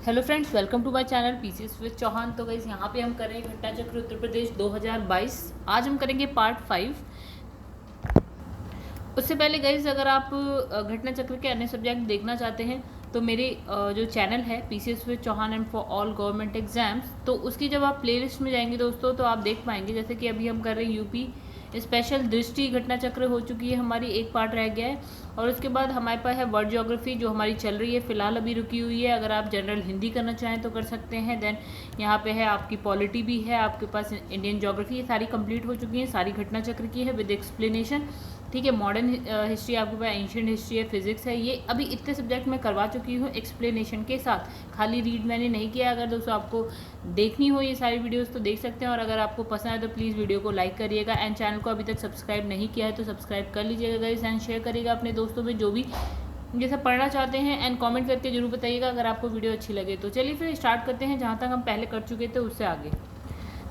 Hello friends, welcome to my channel PCS with Chauhan. तो guys यहाँ पे हम कर रहे हैं घटना चक्र उत्तर प्रदेश 2022। आज हम करेंगे पार्ट 5। उससे पहले गाइस, अगर आप घटना चक्र के अन्य सब्जेक्ट देखना चाहते हैं तो मेरे जो चैनल है PCS with Chauhan and for all government exams, तो उसकी जब आप प्लेलिस्ट में जाएंगे दोस्तों तो आप देख पाएंगे। जैसे कि अभी हम कर रहे हैं यूपी स्पेशल दृष्टि घटना चक्र हो चुकी है हमारी, एक पार्ट रह गया है। और उसके बाद हमारे पास है वर्ल्ड ज्योग्राफी जो हमारी चल रही है, फिलहाल अभी रुकी हुई है। अगर आप जनरल हिंदी करना चाहें तो कर सकते हैं। देन यहाँ पे है आपकी पॉलिटी भी है, आपके पास इंडियन ज्योग्राफी, ये सारी कंप्लीट हो चुकी है, सारी घटना चक्र की है विद एक्सप्लेनेशन। ठीक है, मॉडर्न हिस्ट्री आपके पास, एंशियंट हिस्ट्री है, फिजिक्स है, ये अभी इतने सब्जेक्ट मैं करवा चुकी हूँ एक्सप्लेनेशन के साथ। खाली रीड मैंने नहीं किया। अगर दोस्तों आपको देखनी हो ये सारी वीडियोस तो देख सकते हैं। और अगर आपको पसंद है तो प्लीज़ वीडियो को लाइक करिएगा एंड चैनल को अभी तक सब्सक्राइब नहीं किया है तो सब्सक्राइब कर लीजिएगा गाइस एंड शेयर करिएगा अपने दोस्तों में जो भी ये सब पढ़ना चाहते हैं। एंड कमेंट करके जरूर बताइएगा अगर आपको वीडियो अच्छी लगे तो। चलिए फिर स्टार्ट करते हैं जहाँ तक हम पहले कर चुके थे उससे आगे।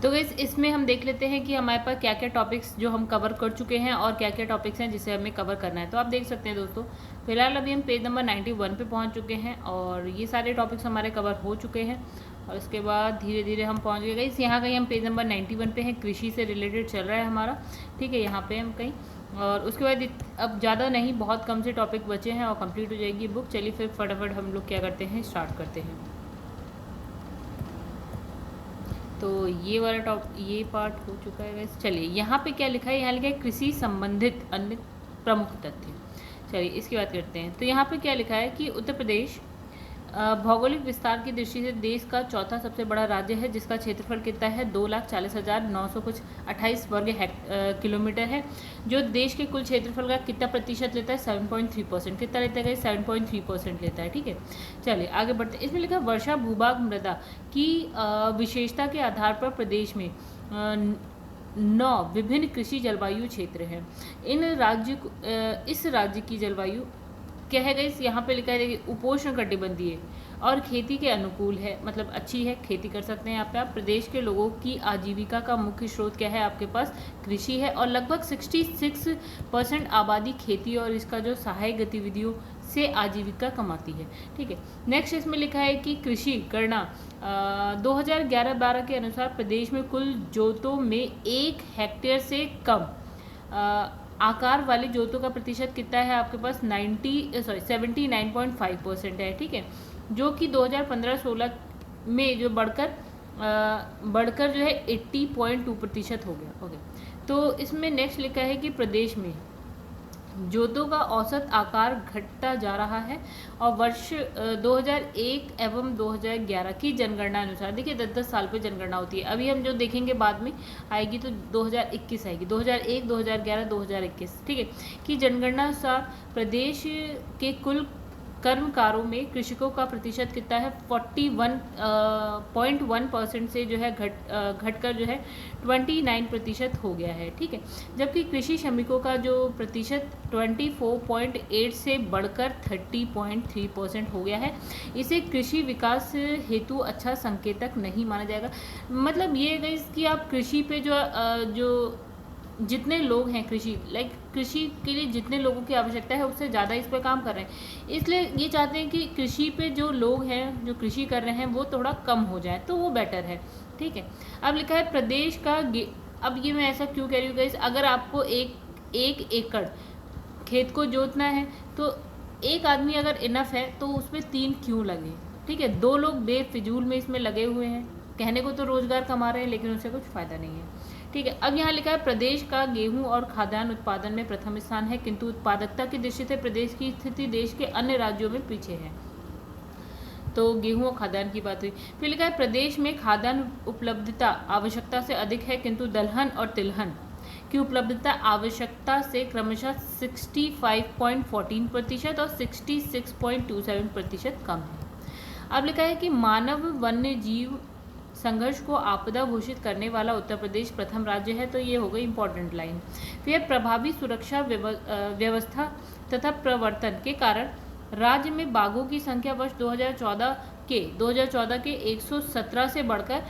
तो गाइस इसमें हम देख लेते हैं कि हमारे पास क्या क्या टॉपिक्स जो हम कवर कर चुके हैं और क्या क्या टॉपिक्स हैं जिसे हमें कवर करना है। तो आप देख सकते हैं दोस्तों, फिलहाल अभी हम पेज नंबर 91 पे पहुंच चुके हैं और ये सारे टॉपिक्स हमारे कवर हो चुके हैं। और उसके बाद धीरे धीरे हम पहुंच गए गाइस, यहाँ कहीं हम पेज नंबर 91 पे हैं, कृषि से रिलेटेड चल रहा है हमारा। ठीक है, यहाँ पे हम कहीं, और उसके बाद अब ज़्यादा नहीं, बहुत कम से टॉपिक बचे हैं और कंप्लीट हो जाएगी बुक। चलिए फिर फटाफट हम लोग क्या करते हैं, स्टार्ट करते हैं। तो ये वाला ये पार्ट हो चुका है वैसे। चलिए यहाँ पे क्या लिखा है, यहाँ लिखा है कृषि संबंधित अन्य प्रमुख तथ्य। चलिए इसकी बात करते हैं। तो यहाँ पे क्या लिखा है कि उत्तर प्रदेश भौगोलिक विस्तार की दृष्टि से देश का चौथा सबसे बड़ा राज्य है, जिसका क्षेत्रफल कितना है 2,40,900 कुछ 28 वर्ग किलोमीटर है, जो देश के कुल क्षेत्रफल का कितना प्रतिशत लेता है 7.3%। कितना लेता है 7.3% लेता है। ठीक है, चलिए आगे बढ़ते हैं। इसमें लिखा है वर्षा भूभाग मृदा की विशेषता के आधार पर प्रदेश में 9 विभिन्न कृषि जलवायु क्षेत्र हैं। इस राज्य की जलवायु क्या है गाइस, यहाँ पे लिखा है देखिए, उपोष्ण कटिबंधीय और खेती के अनुकूल है, मतलब अच्छी है, खेती कर सकते हैं यहाँ पे आप। प्रदेश के लोगों की आजीविका का मुख्य स्रोत क्या है, आपके पास कृषि है और लगभग 66% आबादी खेती और इसका जो सहायक गतिविधियों से आजीविका कमाती है। ठीक है, नेक्स्ट इसमें लिखा है कि कृषि गणना 2011-12 के अनुसार प्रदेश में कुल जोतों में 1 हेक्टेयर से कम आकार वाले जोतों का प्रतिशत कितना है आपके पास 79.5% है। ठीक है, जो कि 2015-16 में जो बढ़कर जो है 80.2% हो गया। ओके, तो इसमें नेक्स्ट लिखा है कि प्रदेश में जोतों का औसत आकार घटता जा रहा है और वर्ष 2001 एवं 2011 की जनगणना अनुसार, देखिए 10-10 साल पे जनगणना होती है, अभी हम जो देखेंगे बाद में आएगी तो 2021 आएगी, 2001, 2011, 2021। ठीक है, कि जनगणना अनुसार प्रदेश के कुल कर्मकारों में कृषकों का प्रतिशत कितना है 41.1% से जो है घटकर जो है 29% हो गया है। ठीक है, जबकि कृषि श्रमिकों का जो प्रतिशत 24.8 से बढ़कर 30.3% हो गया है। इसे कृषि विकास हेतु अच्छा संकेतक नहीं माना जाएगा। मतलब ये है कि आप कृषि पे जो जितने लोग हैं कृषि के लिए जितने लोगों की आवश्यकता है उससे ज़्यादा इस पर काम कर रहे हैं, इसलिए ये चाहते हैं कि कृषि पे जो लोग हैं जो कृषि कर रहे हैं वो थोड़ा कम हो जाए तो वो बेटर है। ठीक है, अब लिखा है प्रदेश का अब ये मैं ऐसा क्यों कह रही हूँ गाइस, अगर आपको एक एकड़ खेत को जोतना है तो एक आदमी अगर इनफ है तो उसमें 3 क्यों लगे। ठीक है, 2 लोग बेफिजूल में इसमें लगे हुए हैं, कहने को तो रोजगार कमा रहे हैं लेकिन उससे कुछ फ़ायदा नहीं है। ठीक है, अब यहाँ लिखा है प्रदेश का गेहूं और खाद्यान्न उत्पादन में प्रथम स्थान है, किंतु उत्पादकता की दृष्टि से प्रदेश की स्थिति देश के अन्य राज्यों में पीछे है। तो गेहूं और खाद्यान्न की बात हुई। फिर लिखा है प्रदेश में खाद्यान्न उपलब्धता आवश्यकता से अधिक है, किंतु दलहन और तिलहन की उपलब्धता आवश्यकता से क्रमशः 65.14% और 66.27% कम है। अब लिखा है कि मानव वन्य जीव संघर्ष को आपदा घोषित करने वाला उत्तर प्रदेश प्रथम राज्य है। तो ये हो गई इंपॉर्टेंट लाइन। फिर प्रभावी सुरक्षा व्यवस्था तथा प्रवर्तन के कारण राज्य में बाघों की संख्या वर्ष 2014 के 117 से बढ़कर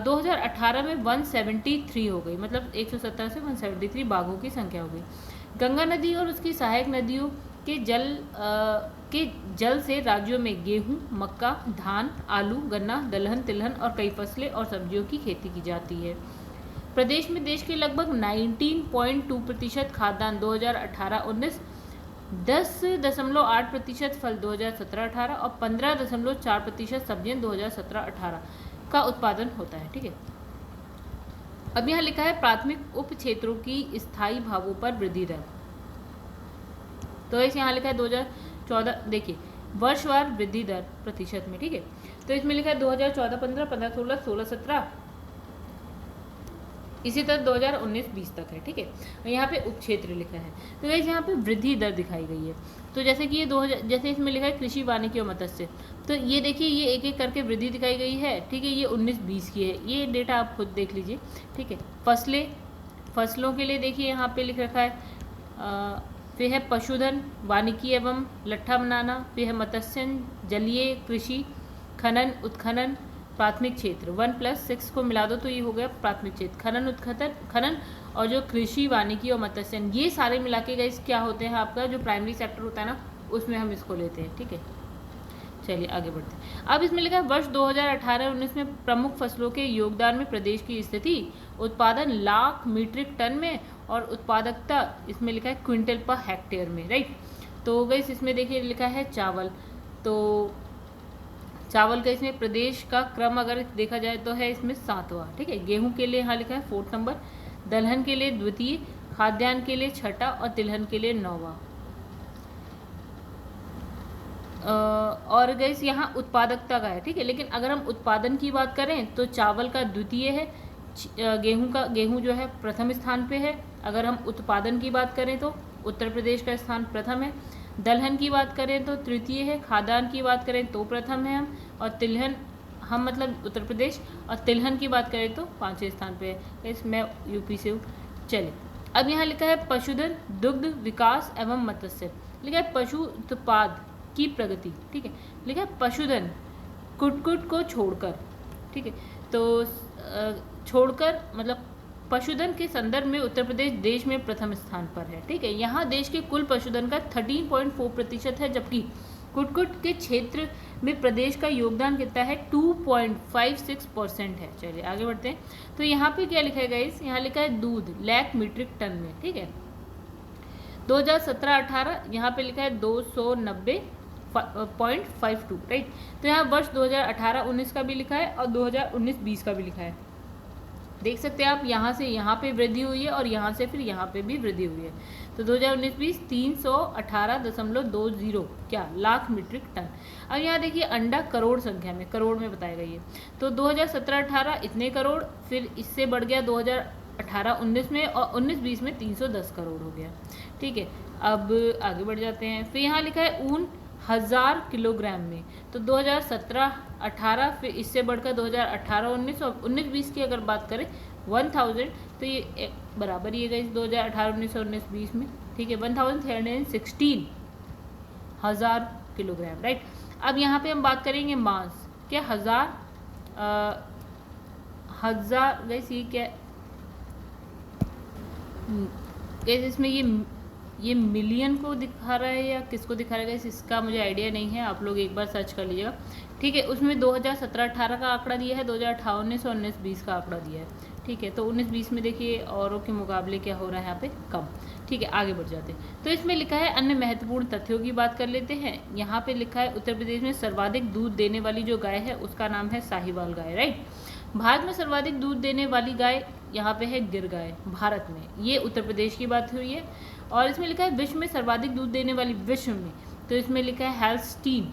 2018 में 173 हो गई, मतलब 117 से 173 बाघों की संख्या हो गई। गंगा नदी और उसकी सहायक नदियों के जल से राज्यों में गेहूं, मक्का, धान, आलू, गन्ना, दलहन, तिलहन और कई फसलें और सब्जियों की खेती की जाती है। प्रदेश में देश के लगभग 19.2% खाद्यान्न 2018-19, 10.8% फल 2017-18 और 15.4% सब्जियां 2017-18 का उत्पादन होता है। ठीक है, अब यहाँ लिखा है प्राथमिक उप क्षेत्रों की स्थायी भावों पर वृद्धि दर। तो इस यहाँ लिखा है 2014, देखिए वर्षवार वृद्धि दर प्रतिशत में। ठीक है, तो इसमें लिखा है 2014-15, 15-16, 16-17, इसी तरह 2019-20 तक है। ठीक है, यहाँ पे उपक्षेत्र लिखा है। तो गाइस यहाँ पे वृद्धि दर दिखाई गई है। तो जैसे कि ये 2000, जैसे इसमें लिखा है कृषि, वानिकी और मत्स्य, तो ये देखिए ये एक एक करके वृद्धि दिखाई गई है। ठीक है, ये 19-20 की है, ये डेटा आप खुद देख लीजिए। ठीक है, फसलों के लिए देखिए यहाँ पे लिख रखा है, फिर है पशुधन, वानिकी एवं लट्ठा बनाना, फिर है मत्स्य, जलीय कृषि, खनन उत्खनन, प्राथमिक क्षेत्र 1+6 को मिला दो तो ये हो गया प्राथमिक क्षेत्र, खनन उत्खनन, खनन और जो कृषि, वानिकी और मत्स्य, ये सारे मिला के गाइस क्या होते हैं, आपका जो प्राइमरी सेक्टर होता है ना, उसमें हम इसको लेते हैं। ठीक है, चलिए आगे बढ़ते हैं। अब इसमें लिखा है वर्ष 2018-19 में प्रमुख फसलों के योगदान में प्रदेश की स्थिति, उत्पादन लाख मीट्रिक टन में और उत्पादकता इसमें लिखा है क्विंटल पर हेक्टेयर में। राइट, तो गाइस इसमें देखिए लिखा है चावल, तो चावल का इसमें प्रदेश का क्रम अगर देखा जाए तो है इसमें 7वां। ठीक है, गेहूं के लिए यहाँ लिखा है 4 नंबर, दलहन के लिए द्वितीय, खाद्यान्न के लिए 6ठा और तिलहन के लिए 9वां। और गैस यहाँ उत्पादकता का है। ठीक है, लेकिन अगर हम उत्पादन की बात करें तो चावल का द्वितीय है, गेहूं जो है प्रथम स्थान पे है। अगर हम उत्पादन की बात करें तो उत्तर प्रदेश का स्थान प्रथम है, दलहन की बात करें तो तृतीय है, खाद्यान्न की बात करें तो प्रथम है हम, और तिलहन हम मतलब उत्तर प्रदेश, और तिलहन की बात करें तो 5वें स्थान पे है। मैं यूपी से हूँ। चलिए, अब यहाँ लिखा है पशुधन, दुग्ध विकास एवं मत्स्य, लिखा है पशु उत्पाद की प्रगति। ठीक है, लिखा है पशुधन कुक्कुट को छोड़कर। ठीक है, तो छोड़कर मतलब पशुधन के संदर्भ में उत्तर प्रदेश देश में प्रथम स्थान पर है। ठीक है, यहाँ देश के कुल पशुधन का 13.4% है, जबकि कुक्कुट के क्षेत्र में प्रदेश का योगदान कितना है 2.56% है। चलिए आगे बढ़ते हैं। तो यहाँ पे क्या लिखा है गाइस, यहाँ लिखा है दूध लाख मीट्रिक टन में। ठीक है, 2017-18 यहाँ पे लिखा है 290.52। राइट, तो यहाँ वर्ष 2018-19 का भी लिखा है और 2019-20 का भी लिखा है। देख सकते हैं आप, यहाँ से यहाँ पे वृद्धि हुई है और यहाँ से फिर यहाँ पे भी वृद्धि हुई है। तो 2019-20 318.20 क्या लाख मीट्रिक टन। अब यहाँ देखिए अंडा करोड़ संख्या में, करोड़ में बताया गई है। तो 2017-18 इतने करोड़, फिर इससे बढ़ गया 2018-19 में, और 19-20 में 310 करोड़ हो गया। ठीक है, अब आगे बढ़ जाते हैं। फिर यहाँ लिखा है ऊन 1000 किलोग्राम में, तो 2017-18 फिर इससे बढ़कर 2018-19 और 19-20 की अगर बात करें 1000, तो ये बराबर ही है गाइस 2018-19 और 19-20 में। ठीक है, 1316 किलोग्राम। राइट, अब यहाँ पे हम बात करेंगे मांस, क्या हजार गाइस ये क्या गाइस, इसमें ये मिलियन को दिखा रहा है या किसको दिखा रहा है गाइस, इसका मुझे आइडिया नहीं है, आप लोग एक बार सर्च कर लीजिएगा। ठीक है, उसमें 2017-18 का आंकड़ा दिया है, 2018-19 और 19-20 का आंकड़ा दिया है। ठीक है, तो 19-20 में देखिए औरों के मुकाबले क्या हो रहा है यहाँ पे कम। ठीक है, आगे बढ़ जाते हैं। तो इसमें लिखा है अन्य महत्वपूर्ण तथ्यों की बात कर लेते हैं। यहाँ पे लिखा है उत्तर प्रदेश में सर्वाधिक दूध देने वाली जो गाय है उसका नाम है साहिवाल गाय। राइट, भारत में सर्वाधिक दूध देने वाली गाय यहाँ पे है गिर गाय, भारत में, ये उत्तर प्रदेश की बात हुई है। और इसमें लिखा है विश्व में सर्वाधिक दूध देने वाली, विश्व में, तो इसमें लिखा है हेल्स्टीन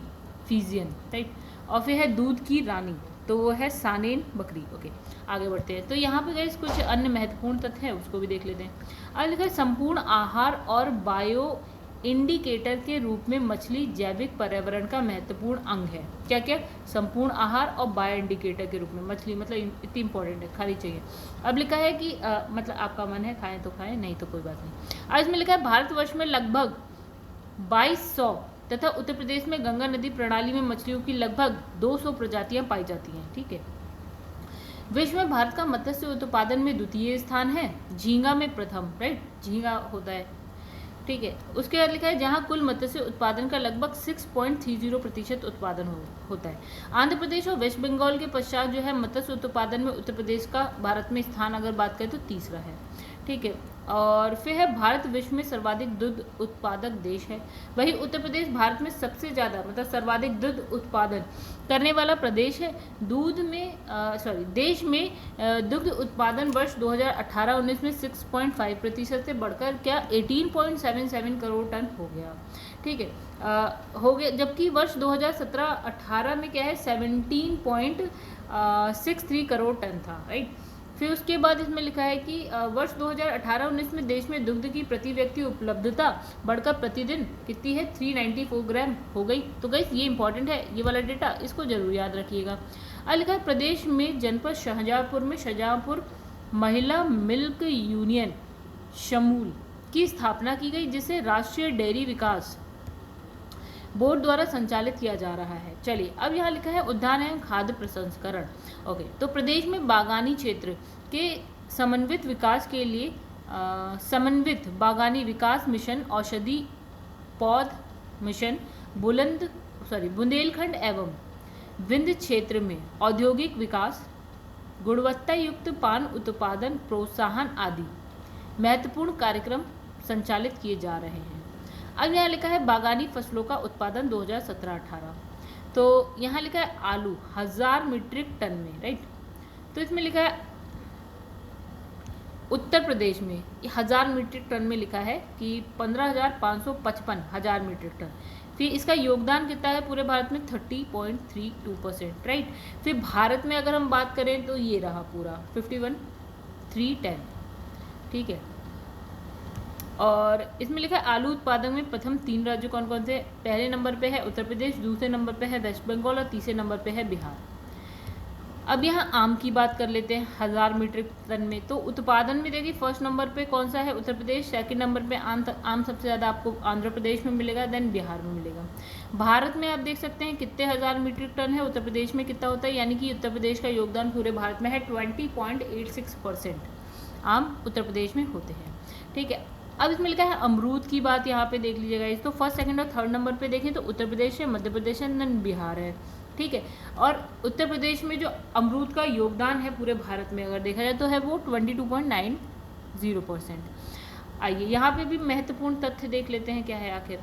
फीजियन। राइट, और फिर है दूध की रानी, तो वो है सानेन बकरी। ओके, आगे बढ़ते हैं। तो यहाँ पे गाइस कुछ अन्य महत्वपूर्ण तथ्य हैं, उसको भी देख लेते हैं। अब लिखा है संपूर्ण आहार और बायो इंडिकेटर के रूप में मछली जैविक पर्यावरण का महत्वपूर्ण अंग है। क्या क्या, संपूर्ण आहार और बायो इंडिकेटर के रूप में मछली, मतलब इतनी इंपॉर्टेंट है, खानी चाहिए। अब लिखा है कि मतलब आपका मन है खाएं तो खाएं, नहीं तो कोई बात नहीं। आज इसमें लिखा है भारतवर्ष में लगभग 2200 तथा उत्तर प्रदेश में गंगा नदी प्रणाली में मछलियों की लगभग 200 प्रजातियां पाई जाती हैं। ठीक है, विश्व में भारत का मत्स्य उत्पादन में द्वितीय स्थान है, झींगा में प्रथम। राइट, झींगा होता है। ठीक है। उसके बाद लिखा है जहां कुल मत्स्य उत्पादन का लगभग 6.30% उत्पादन होता है। आंध्र प्रदेश और वेस्ट बंगाल के पश्चात जो है मत्स्य उत्पादन में उत्तर प्रदेश का भारत में स्थान अगर बात करें तो तीसरा है। ठीक है। और फिर है भारत विश्व में सर्वाधिक दूध उत्पादक देश है। वही उत्तर प्रदेश भारत में सबसे ज़्यादा मतलब सर्वाधिक दूध उत्पादन करने वाला प्रदेश है। देश में दुग्ध उत्पादन वर्ष 2018-19 में 6.5% से बढ़कर क्या 18.77 करोड़ टन हो गया। ठीक है, हो गया। जबकि वर्ष 2017-18 में क्या है 17.63 करोड़ टन था, राइट। फिर उसके बाद इसमें लिखा है कि वर्ष 2018-19 में देश में दुग्ध की प्रति व्यक्ति उपलब्धता बढ़कर प्रतिदिन कितनी है 394 ग्राम हो गई। तो गाइस ये इंपॉर्टेंट है, ये वाला डेटा इसको जरूर याद रखिएगा। अब लिखा है प्रदेश में जनपद शाहजहाँपुर में शाहजहाँपुर महिला मिल्क यूनियन शमूल की स्थापना की गई, जिसे राष्ट्रीय डेयरी विकास बोर्ड द्वारा संचालित किया जा रहा है। चलिए अब यहाँ लिखा है उद्यान एवं खाद्य प्रसंस्करण। ओके, तो प्रदेश में बागानी क्षेत्र के समन्वित विकास के लिए समन्वित बागानी विकास मिशन, औषधि पौध मिशन, बुंदेलखंड एवं विंध्य क्षेत्र में औद्योगिक विकास, गुणवत्ता युक्त पान उत्पादन प्रोत्साहन आदि महत्वपूर्ण कार्यक्रम संचालित किए जा रहे हैं। अब यहाँ लिखा है बागानी फसलों का उत्पादन 2017-18। तो यहाँ लिखा है आलू 1000 मीट्रिक टन में, राइट। तो इसमें लिखा है उत्तर प्रदेश में 1000 मीट्रिक टन में लिखा है कि 15,555 1000 मीट्रिक टन। फिर इसका योगदान कितना है पूरे भारत में 30.32%, राइट। फिर भारत में अगर हम बात करें तो ये रहा पूरा 51,310, ठीक है। और इसमें लिखा है आलू उत्पादन में प्रथम 3 राज्य कौन कौन से। पहले नंबर पे है उत्तर प्रदेश, दूसरे नंबर पे है वेस्ट बंगाल और तीसरे नंबर पे है बिहार। अब यहाँ आम की बात कर लेते हैं 1000 मीट्रिक टन में। तो उत्पादन में देखिए फर्स्ट नंबर पे कौन सा है उत्तर प्रदेश, सेकंड नंबर पे आम सबसे ज़्यादा आपको आंध्र प्रदेश में मिलेगा, देन बिहार में मिलेगा। भारत में आप देख सकते हैं कितने 1000 मीट्रिक टन है, उत्तर प्रदेश में कितना होता है, यानी कि उत्तर प्रदेश का योगदान पूरे भारत में है 20.86% आम उत्तर प्रदेश में होते हैं, ठीक है। अब इसमें लिखा है अमरूद की बात यहाँ पे देख लीजिएगा। इस तो फर्स्ट सेकंड और थर्ड नंबर पे देखें तो उत्तर प्रदेश है, मध्य प्रदेश है, देन बिहार है, ठीक है। और उत्तर प्रदेश में जो अमरूद का योगदान है पूरे भारत में अगर देखा जाए तो है वो 22.90%। आइए यहाँ पे भी महत्वपूर्ण तथ्य देख लेते हैं क्या है आखिर।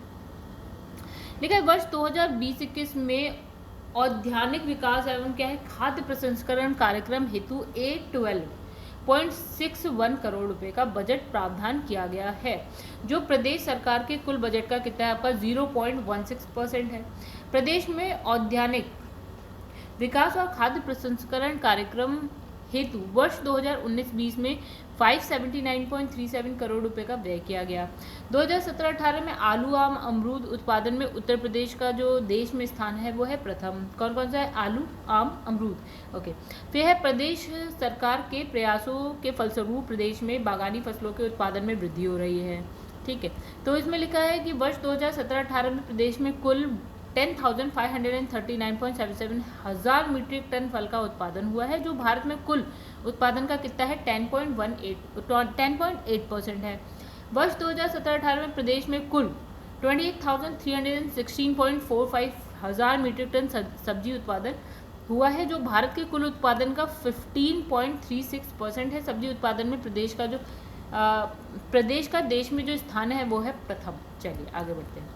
लिखा है वर्ष 2020-21 में औद्यानिक विकास एवं क्या है खाद्य प्रसंस्करण कार्यक्रम हेतु 812.61 करोड़ रुपए का बजट प्रावधान किया गया है, जो प्रदेश सरकार के कुल बजट का कितना है आपका 0.16% है। प्रदेश में औद्यानिक विकास और खाद्य प्रसंस्करण कार्यक्रम हेतु वर्ष 2019-20 में 579.37 करोड़ रुपए का व्यय किया गया। 2017-18 में आलू आम अमरूद उत्पादन में उत्तर प्रदेश का जो देश में स्थान है वो है प्रथम। कौन कौन सा है, आलू आम अमरूद, ओके। फिर है प्रदेश सरकार के प्रयासों के फलस्वरूप प्रदेश में बागानी फसलों के उत्पादन में वृद्धि हो रही है, ठीक है। तो इसमें लिखा है कि वर्ष 2017-18 में प्रदेश में कुल 10,539.77 हज़ार मीट्रिक टन फल का उत्पादन हुआ है, जो भारत में कुल उत्पादन का कितना है 10.8% है। वर्ष 2017-18 में प्रदेश में कुल 28,316.45 हज़ार मीट्रिक टन सब्जी उत्पादन हुआ है, जो भारत के कुल उत्पादन का 15.36% है। सब्जी उत्पादन में प्रदेश का देश में जो स्थान है वो है प्रथम। चलिए आगे बढ़ते हैं।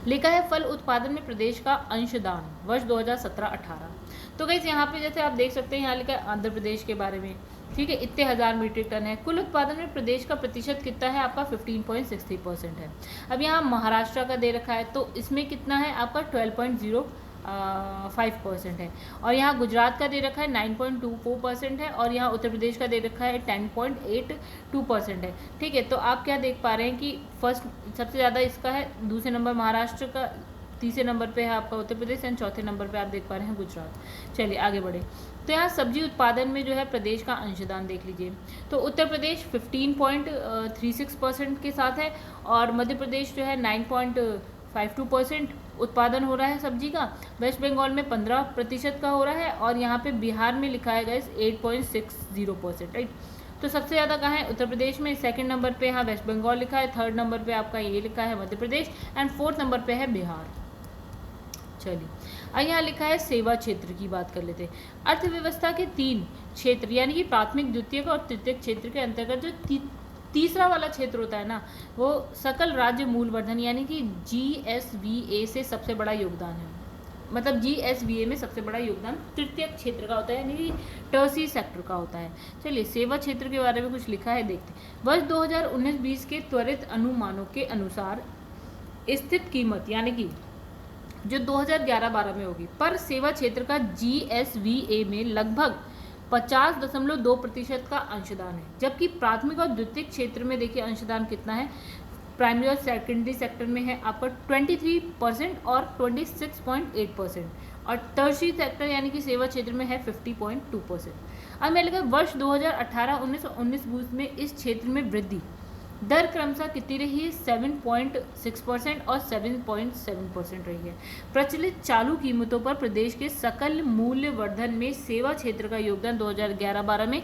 लिखा है फल उत्पादन में प्रदेश का अंशदान वर्ष 2017-18। तो गाइस यहाँ पे जैसे आप देख सकते हैं यहाँ लिखा है आंध्र प्रदेश के बारे में, ठीक है। इतने 1000 मीट्रिक टन है। कुल उत्पादन में प्रदेश का प्रतिशत कितना है आपका 15.63% है। अब यहाँ महाराष्ट्र का दे रखा है तो इसमें कितना है आपका 12.05% है। और यहाँ गुजरात का दे रखा है 9.24% है। और यहाँ उत्तर प्रदेश का दे रखा है 10.82% है, ठीक है। तो आप क्या देख पा रहे हैं कि फर्स्ट सबसे ज़्यादा इसका है, दूसरे नंबर महाराष्ट्र का, तीसरे नंबर पे है आपका उत्तर प्रदेश एंड चौथे नंबर पे आप देख पा रहे हैं गुजरात। चलिए आगे बढ़े। तो यहाँ सब्जी उत्पादन में जो है प्रदेश का अंशदान देख लीजिए। तो उत्तर प्रदेश 15.36% के साथ है और मध्य प्रदेश जो है 9.52% उत्पादन हो रहा है सब्जी का। वेस्ट बंगाल में 15% का हो रहा है और यहाँ पे बिहार में लिखा है गाइस 8.60%, राइट। तो सबसे ज़्यादा कहाँ है? उत्तर प्रदेश में। सेकंड नंबर पे यहाँ वेस्ट बंगाल लिखा है, थर्ड नंबर पे आपका ये लिखा है Madhya Pradesh, and fourth number पे है बिहार। चलिए, अब यहाँ लिखा है सेवा क्षेत्र की बात कर लेते हैं। अर्थव्यवस्था के 3 क्षेत्र यानी कि प्राथमिक, द्वितीयक और तृतीयक क्षेत्र के अंतर्गत जो तीसरा वाला क्षेत्र होता है ना, वो सकल राज्य मूलवर्धन यानी कि GSVA से सबसे बड़ा योगदान है। मतलब GSVA में सबसे बड़ा योगदान तृतीयक क्षेत्र का होता है, यानी कि टर्सी सेक्टर का होता है। चलिए, सेवा क्षेत्र के बारे में कुछ लिखा है, देखते हैं। वर्ष 2019-20 के त्वरित अनुमानों के अनुसार स्थित कीमत यानी कि जो 2011-12 में होगी पर सेवा क्षेत्र का GSVA में लगभग 50.2% का अंशदान है, जबकि प्राथमिक और द्वितीयक क्षेत्र में देखिए अंशदान कितना है। प्राइमरी और सेकेंडरी सेक्टर में है आपका 23% और 26.8%, और टर्शियरी सेक्टर यानी कि सेवा क्षेत्र में है 50.2%। अब मैं लिखा वर्ष 2018-19 और 19-20 में इस क्षेत्र में वृद्धि दर क्रमशः कितनी रही है? 7.6% और 7.7% रही है। प्रचलित चालू कीमतों पर प्रदेश के सकल मूल्य वर्धन में सेवा क्षेत्र का योगदान 2011-12 में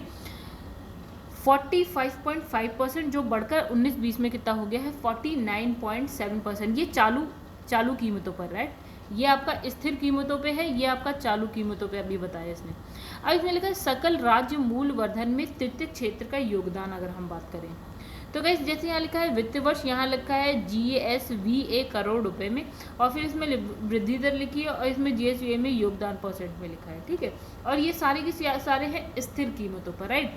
45.5%, जो बढ़कर 19-20 में कितना हो गया है? 49.7%। ये चालू कीमतों पर, राइट। ये आपका स्थिर कीमतों पे है, ये आपका चालू कीमतों पे अभी बताया इसने। अब इसमें लिखा है सकल राज्य मूल वर्धन में तृतीयक क्षेत्र का योगदान अगर हम बात करें तो गाइस जैसे यहाँ लिखा है वित्तीय वर्ष, यहाँ लिखा है GSVA करोड़ रुपए में, और फिर इसमें वृद्धि दर लिखी है, और इसमें GSVA में योगदान परसेंट में लिखा है, ठीक है। और ये सारे के सारे हैं स्थिर कीमतों पर, राइट।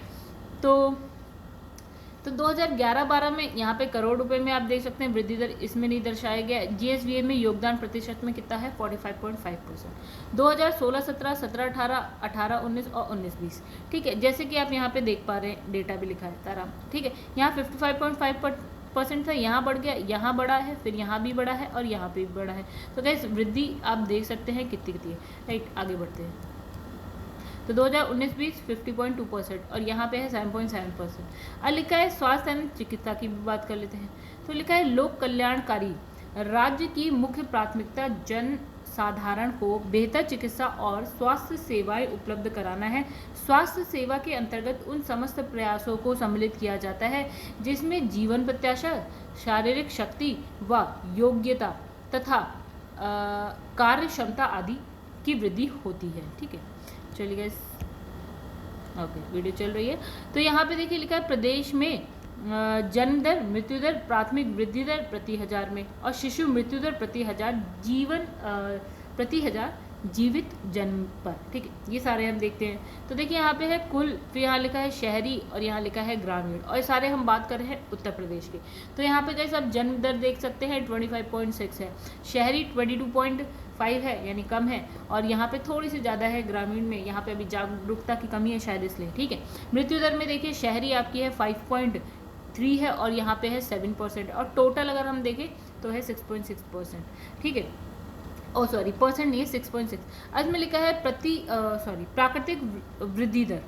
तो 2011-12 में यहाँ पे करोड़ रुपए में आप देख सकते हैं, वृद्धि दर इसमें नहीं दर्शाया गया। GSVA में योगदान प्रतिशत में कितना है? 45.5%। 2016-17, 17-18, 18-19 और 19-20, ठीक है। जैसे कि आप यहाँ पे देख पा रहे हैं, डेटा भी लिखा है तारा, ठीक है। यहाँ 55.5% था, यहाँ बढ़ गया, यहाँ बढ़ा है, फिर यहाँ भी बढ़ा है और यहाँ पे भी बढ़ा है। तो गाइस वृद्धि आप देख सकते हैं कितनी है, राइट। आगे बढ़ते हैं। तो 2019-20 50.2% और यहाँ पे है 7.7%। अब लिखा है स्वास्थ्य एवं चिकित्सा की भी बात कर लेते हैं। तो लिखा है लोक कल्याणकारी राज्य की मुख्य प्राथमिकता जन साधारण को बेहतर चिकित्सा और स्वास्थ्य सेवाएं उपलब्ध कराना है। स्वास्थ्य सेवा के अंतर्गत उन समस्त प्रयासों को सम्मिलित किया जाता है जिसमें जीवन प्रत्याशा, शारीरिक शक्ति व योग्यता तथा कार्य क्षमता आदि की वृद्धि होती है, ठीक है। चलिए गाइस, ओके, वीडियो चल रही है। तो यहाँ पे देखिए लिखा है प्रदेश में जन्म दर, मृत्यु दर, प्राथमिक वृद्धि दर प्रति हजार में और शिशु मृत्यु दर प्रति हजार जीवित जन्म पर, ठीक है। ये सारे हम देखते हैं। तो देखिए यहाँ पे है कुल, फिर यहाँ लिखा है शहरी और यहाँ लिखा है ग्रामीण, और ये सारे हम बात कर रहे हैं उत्तर प्रदेश के। तो यहाँ पे गाइस आप जन्म दर देख सकते हैं 25.6 है, शहरी 22.5 है यानी कम है, और यहाँ पे थोड़ी सी ज़्यादा है ग्रामीण में। यहाँ पे अभी जागरूकता की कमी है शायद इसलिए, ठीक है। मृत्यु दर में देखिए शहरी आपकी है 5.3 है और यहाँ पे है 7%, और टोटल अगर हम देखें तो है 6.6%, ठीक है। ओ सॉरी, परसेंट नहीं है, 6.6। आज में लिखा है प्राकृतिक वृद्धि दर,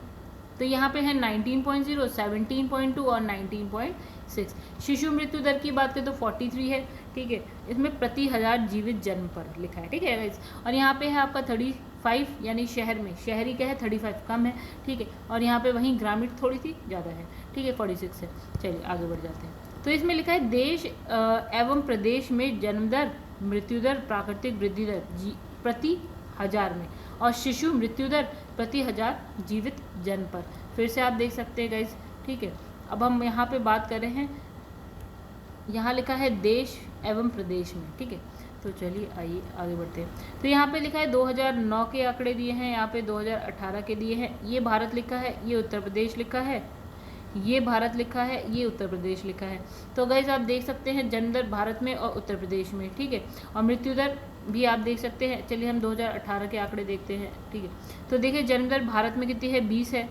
तो यहाँ पे है 19.0, 17.2 और 19.6। शिशु मृत्यु दर की बात करें तो 43 है, ठीक है। इसमें प्रति हजार जीवित जन्म पर लिखा है, ठीक है गाइस। और यहाँ पे है आपका 35 यानी शहर में, शहरी क्या है 35 कम है, ठीक है। और यहाँ पे वहीं ग्रामीण थोड़ी सी ज़्यादा है, ठीक है, 46 है। चलिए आगे बढ़ जाते हैं। तो इसमें लिखा है देश एवं प्रदेश में जन्म दर, मृत्यु दर, प्राकृतिक वृद्धि दर प्रति हजार में और शिशु मृत्यु दर प्रति हजार जीवित जन्म पर। फिर से आप देख सकते हैं गाइस, ठीक है। अब हम यहाँ पे बात कर रहे हैं, यहाँ लिखा है देश एवं प्रदेश में, ठीक है। तो चलिए आइए आगे बढ़ते हैं। तो यहाँ पे लिखा है 2009 के आंकड़े दिए हैं, यहाँ पे 2018 के दिए हैं। ये भारत लिखा है, ये उत्तर प्रदेश लिखा है, ये भारत लिखा है, ये उत्तर प्रदेश लिखा है। तो गाइस आप देख सकते हैं जन्म दर भारत में और उत्तर प्रदेश में, ठीक है। और मृत्यु दर भी आप देख सकते हैं। चलिए हम 2018 के आंकड़े देखते हैं, ठीक है। तो देखिए जन्म दर भारत में कितनी है 20 है,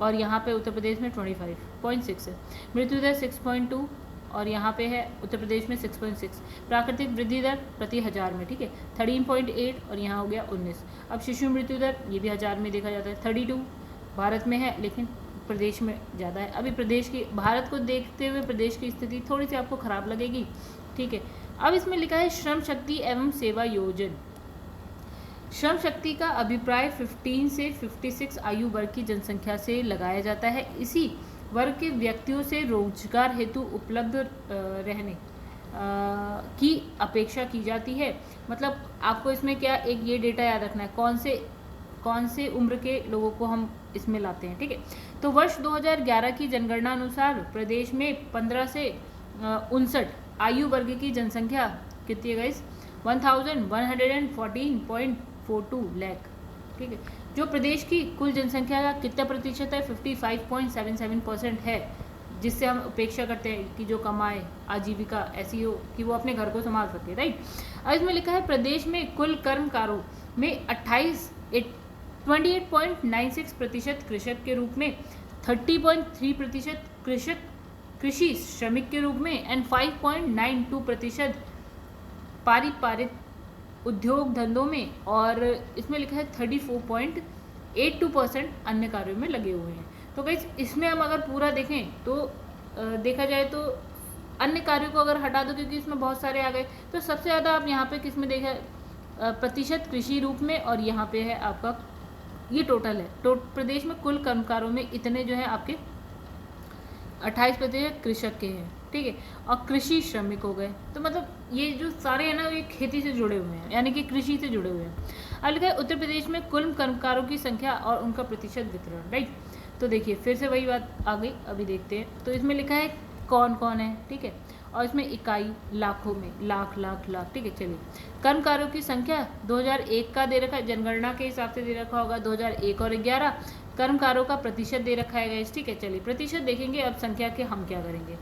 और यहाँ पे उत्तर प्रदेश में 25.6 है। मृत्यु दर 6.2 और यहाँ पे है उत्तर प्रदेश में 6.6। प्राकृतिक वृद्धि दर प्रति हजार में, ठीक है, 13.8 और यहाँ हो गया 19। अब शिशु मृत्यु दर ये भी हजार में देखा जाता है, 32 भारत में है लेकिन प्रदेश में ज़्यादा है। अभी प्रदेश की, भारत को देखते हुए प्रदेश की स्थिति थोड़ी सी आपको ख़राब लगेगी, ठीक है। अब इसमें लिखा है श्रम शक्ति एवं सेवा योजन। श्रम शक्ति का अभिप्राय 15 से 56 आयु वर्ग की जनसंख्या से लगाया जाता है। इसी वर्ग के व्यक्तियों से रोजगार हेतु उपलब्ध रहने की अपेक्षा की जाती है। मतलब आपको इसमें क्या एक ये डेटा याद रखना है, कौन से उम्र के लोगों को हम इसमें लाते हैं, ठीक है। तो वर्ष 2011 की जनगणना अनुसार प्रदेश में 15 से 59 आयु वर्ग की जनसंख्या कितनी है गाइस? 1114.42 लाख, ठीक है। जो प्रदेश की कुल जनसंख्या का कितना प्रतिशत है? 55.77% है, जिससे हम अपेक्षा करते हैं कि जो कमाए आजीविका ऐसी हो कि वो अपने घर को संभाल सके, राइट। अब इसमें लिखा है प्रदेश में कुल कर्मकारों में 28.96% कृषक के रूप में, 30.3% कृषि श्रमिक के रूप में एंड 5.92% पारिवारिक उद्योग धंधों में, और इसमें लिखा है 34.82% अन्य कार्यों में लगे हुए हैं। तो गाइस इसमें हम अगर पूरा देखें तो देखा जाए तो अन्य कार्यों को अगर हटा दो, क्योंकि इसमें बहुत सारे आ गए, तो सबसे ज़्यादा आप यहाँ पे किस में देखा प्रतिशत कृषि रूप में, और यहाँ पे है आपका ये टोटल है। तो प्रदेश में कुल कर्मकारों में इतने जो है आपके 28% कृषक के हैं, ठीक है, और कृषि श्रमिक हो गए। तो मतलब ये जो सारे हैं ना ये खेती से जुड़े हुए हैं, यानी कि कृषि से जुड़े हुए हैं। अब लिखा है उत्तर प्रदेश में कुल कर्मकारों की संख्या और उनका प्रतिशत वितरण, राइट। तो देखिए फिर से वही बात आ गई, अभी देखते हैं। तो इसमें लिखा है कौन कौन है, ठीक है, और इसमें इकाई लाखों में, लाख, ठीक है। चलिए कर्मकारों की संख्या 2001 का दे रखा है, जनगणना के हिसाब से दे रखा होगा 2001 और 11। कर्मकारों का प्रतिशत दे रखा है गाइस, ठीक है। चलिए प्रतिशत देखेंगे, अब संख्या के हम क्या करेंगे,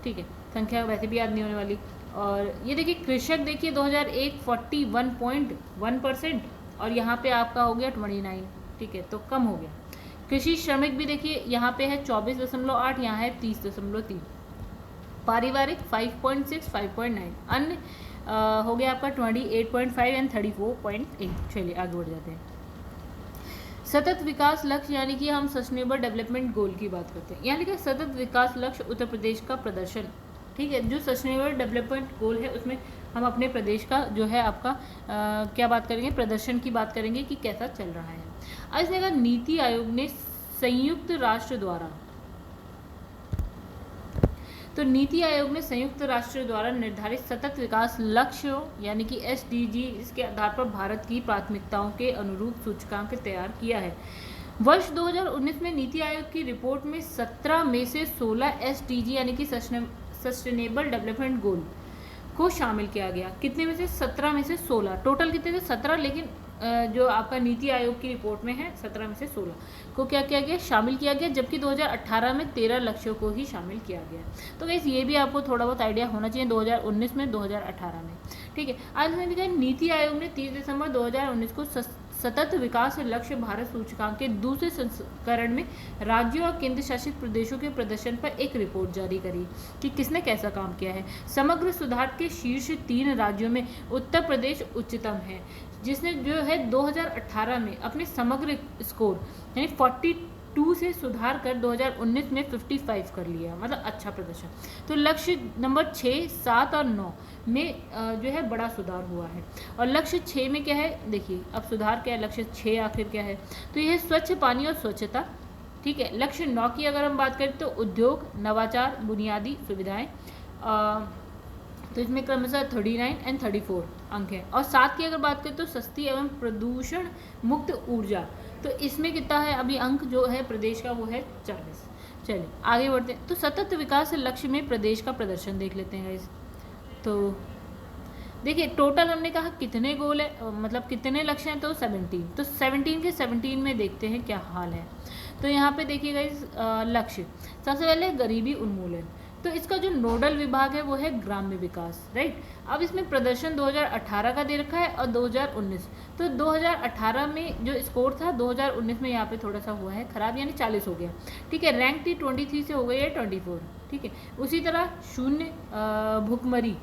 ठीक है, संख्या वैसे भी याद नहीं होने वाली। और ये देखिए कृषक देखिए 2001 41.1% और यहाँ पे आपका हो गया 29, ठीक है, तो कम हो गया। कृषि श्रमिक भी देखिए यहाँ पे है 24.8, यहाँ है 30.3। पारिवारिक 5.6, 5.9। अन्य हो गया आपका 28.5 एंड 34.8। चलिए आगे बढ़ जाते हैं। सतत विकास लक्ष्य यानी कि हम सस्टेनेबल डेवलपमेंट गोल की बात करते हैं, यानी कि सतत विकास लक्ष्य उत्तर प्रदेश का प्रदर्शन, ठीक है। जो सस्टेनेबल डेवलपमेंट गोल है उसमें हम अपने प्रदेश का जो है आपका क्या बात करेंगे, प्रदर्शन की बात करेंगे कि कैसा चल रहा है। आज देखा नीति आयोग ने संयुक्त राष्ट्र द्वारा, तो नीति आयोग ने संयुक्त राष्ट्र द्वारा निर्धारित सतत विकास लक्ष्यों यानी कि SDG इसके आधार पर भारत की प्राथमिकताओं के अनुरूप सूचकांक तैयार किया है। वर्ष 2019 में नीति आयोग की रिपोर्ट में 17 में से 16 SDG यानी कि सस्टेनेबल डेवलपमेंट गोल को शामिल किया गया। कितने में से? 17 में से 16। टोटल कितने थे? 17, लेकिन जो आपका नीति आयोग की रिपोर्ट में है 17 में से 16 को क्या किया गया, शामिल किया गया, जबकि 2018 में 13 लक्ष्यों को ही शामिल किया गया। तो गाइस ये भी आपको थोड़ा बहुत आइडिया होना चाहिए 2019 में, 2018 में, ठीक है। आज मैंने कहा नीति आयोग ने 30 दिसंबर 2019 को सतत विकास लक्ष्य भारत सूचकांक के दूसरे संस्करण में राज्यों और केंद्र शासित प्रदेशों के प्रदर्शन पर एक रिपोर्ट जारी करी कि किसने कैसा काम किया है। समग्र सुधार के शीर्ष 3 राज्यों में उत्तर प्रदेश उच्चतम है, जिसने जो है 2018 में अपने समग्र स्कोर यानी 42 से सुधार कर 2019 में 55 कर लिया, मतलब अच्छा प्रदर्शन। तो लक्ष्य नंबर 6, 7 और 9 में जो है बड़ा सुधार हुआ है। और लक्ष्य 6 में क्या है, देखिए अब सुधार क्या है, लक्ष्य 6 आखिर क्या है, तो यह है स्वच्छ पानी और स्वच्छता, ठीक है। लक्ष्य 9 की अगर हम बात करें तो उद्योग, नवाचार, बुनियादी सुविधाएं, तो इसमें क्रमशः 39 एंड 34 अंक है। और 7 की अगर बात करें तो सस्ती एवं प्रदूषण मुक्त ऊर्जा, तो इसमें कितना है अभी अंक जो है प्रदेश का, वो है 40। चलिए आगे बढ़ते हैं। तो सतत विकास लक्ष्य में प्रदेश का प्रदर्शन देख लेते हैं गाइस। तो देखिए टोटल हमने कहा कितने गोल है, मतलब कितने लक्ष्य हैं, तो 17। तो 17 के 17 में देखते हैं क्या हाल है। तो यहाँ पे देखिए गाइस लक्ष्य सबसे पहले गरीबी उन्मूलन, तो इसका जो नोडल विभाग है वो है ग्राम्य विकास, राइट। अब इसमें प्रदर्शन 2018 का दे रखा है और 2019, तो 2018 में जो स्कोर था 2019 में यहाँ पे थोड़ा सा हुआ है खराब, यानी 40 हो गया, ठीक है। रैंक थी 23 से हो गई है 24, ठीक है। उसी तरह शून्य भुखमरी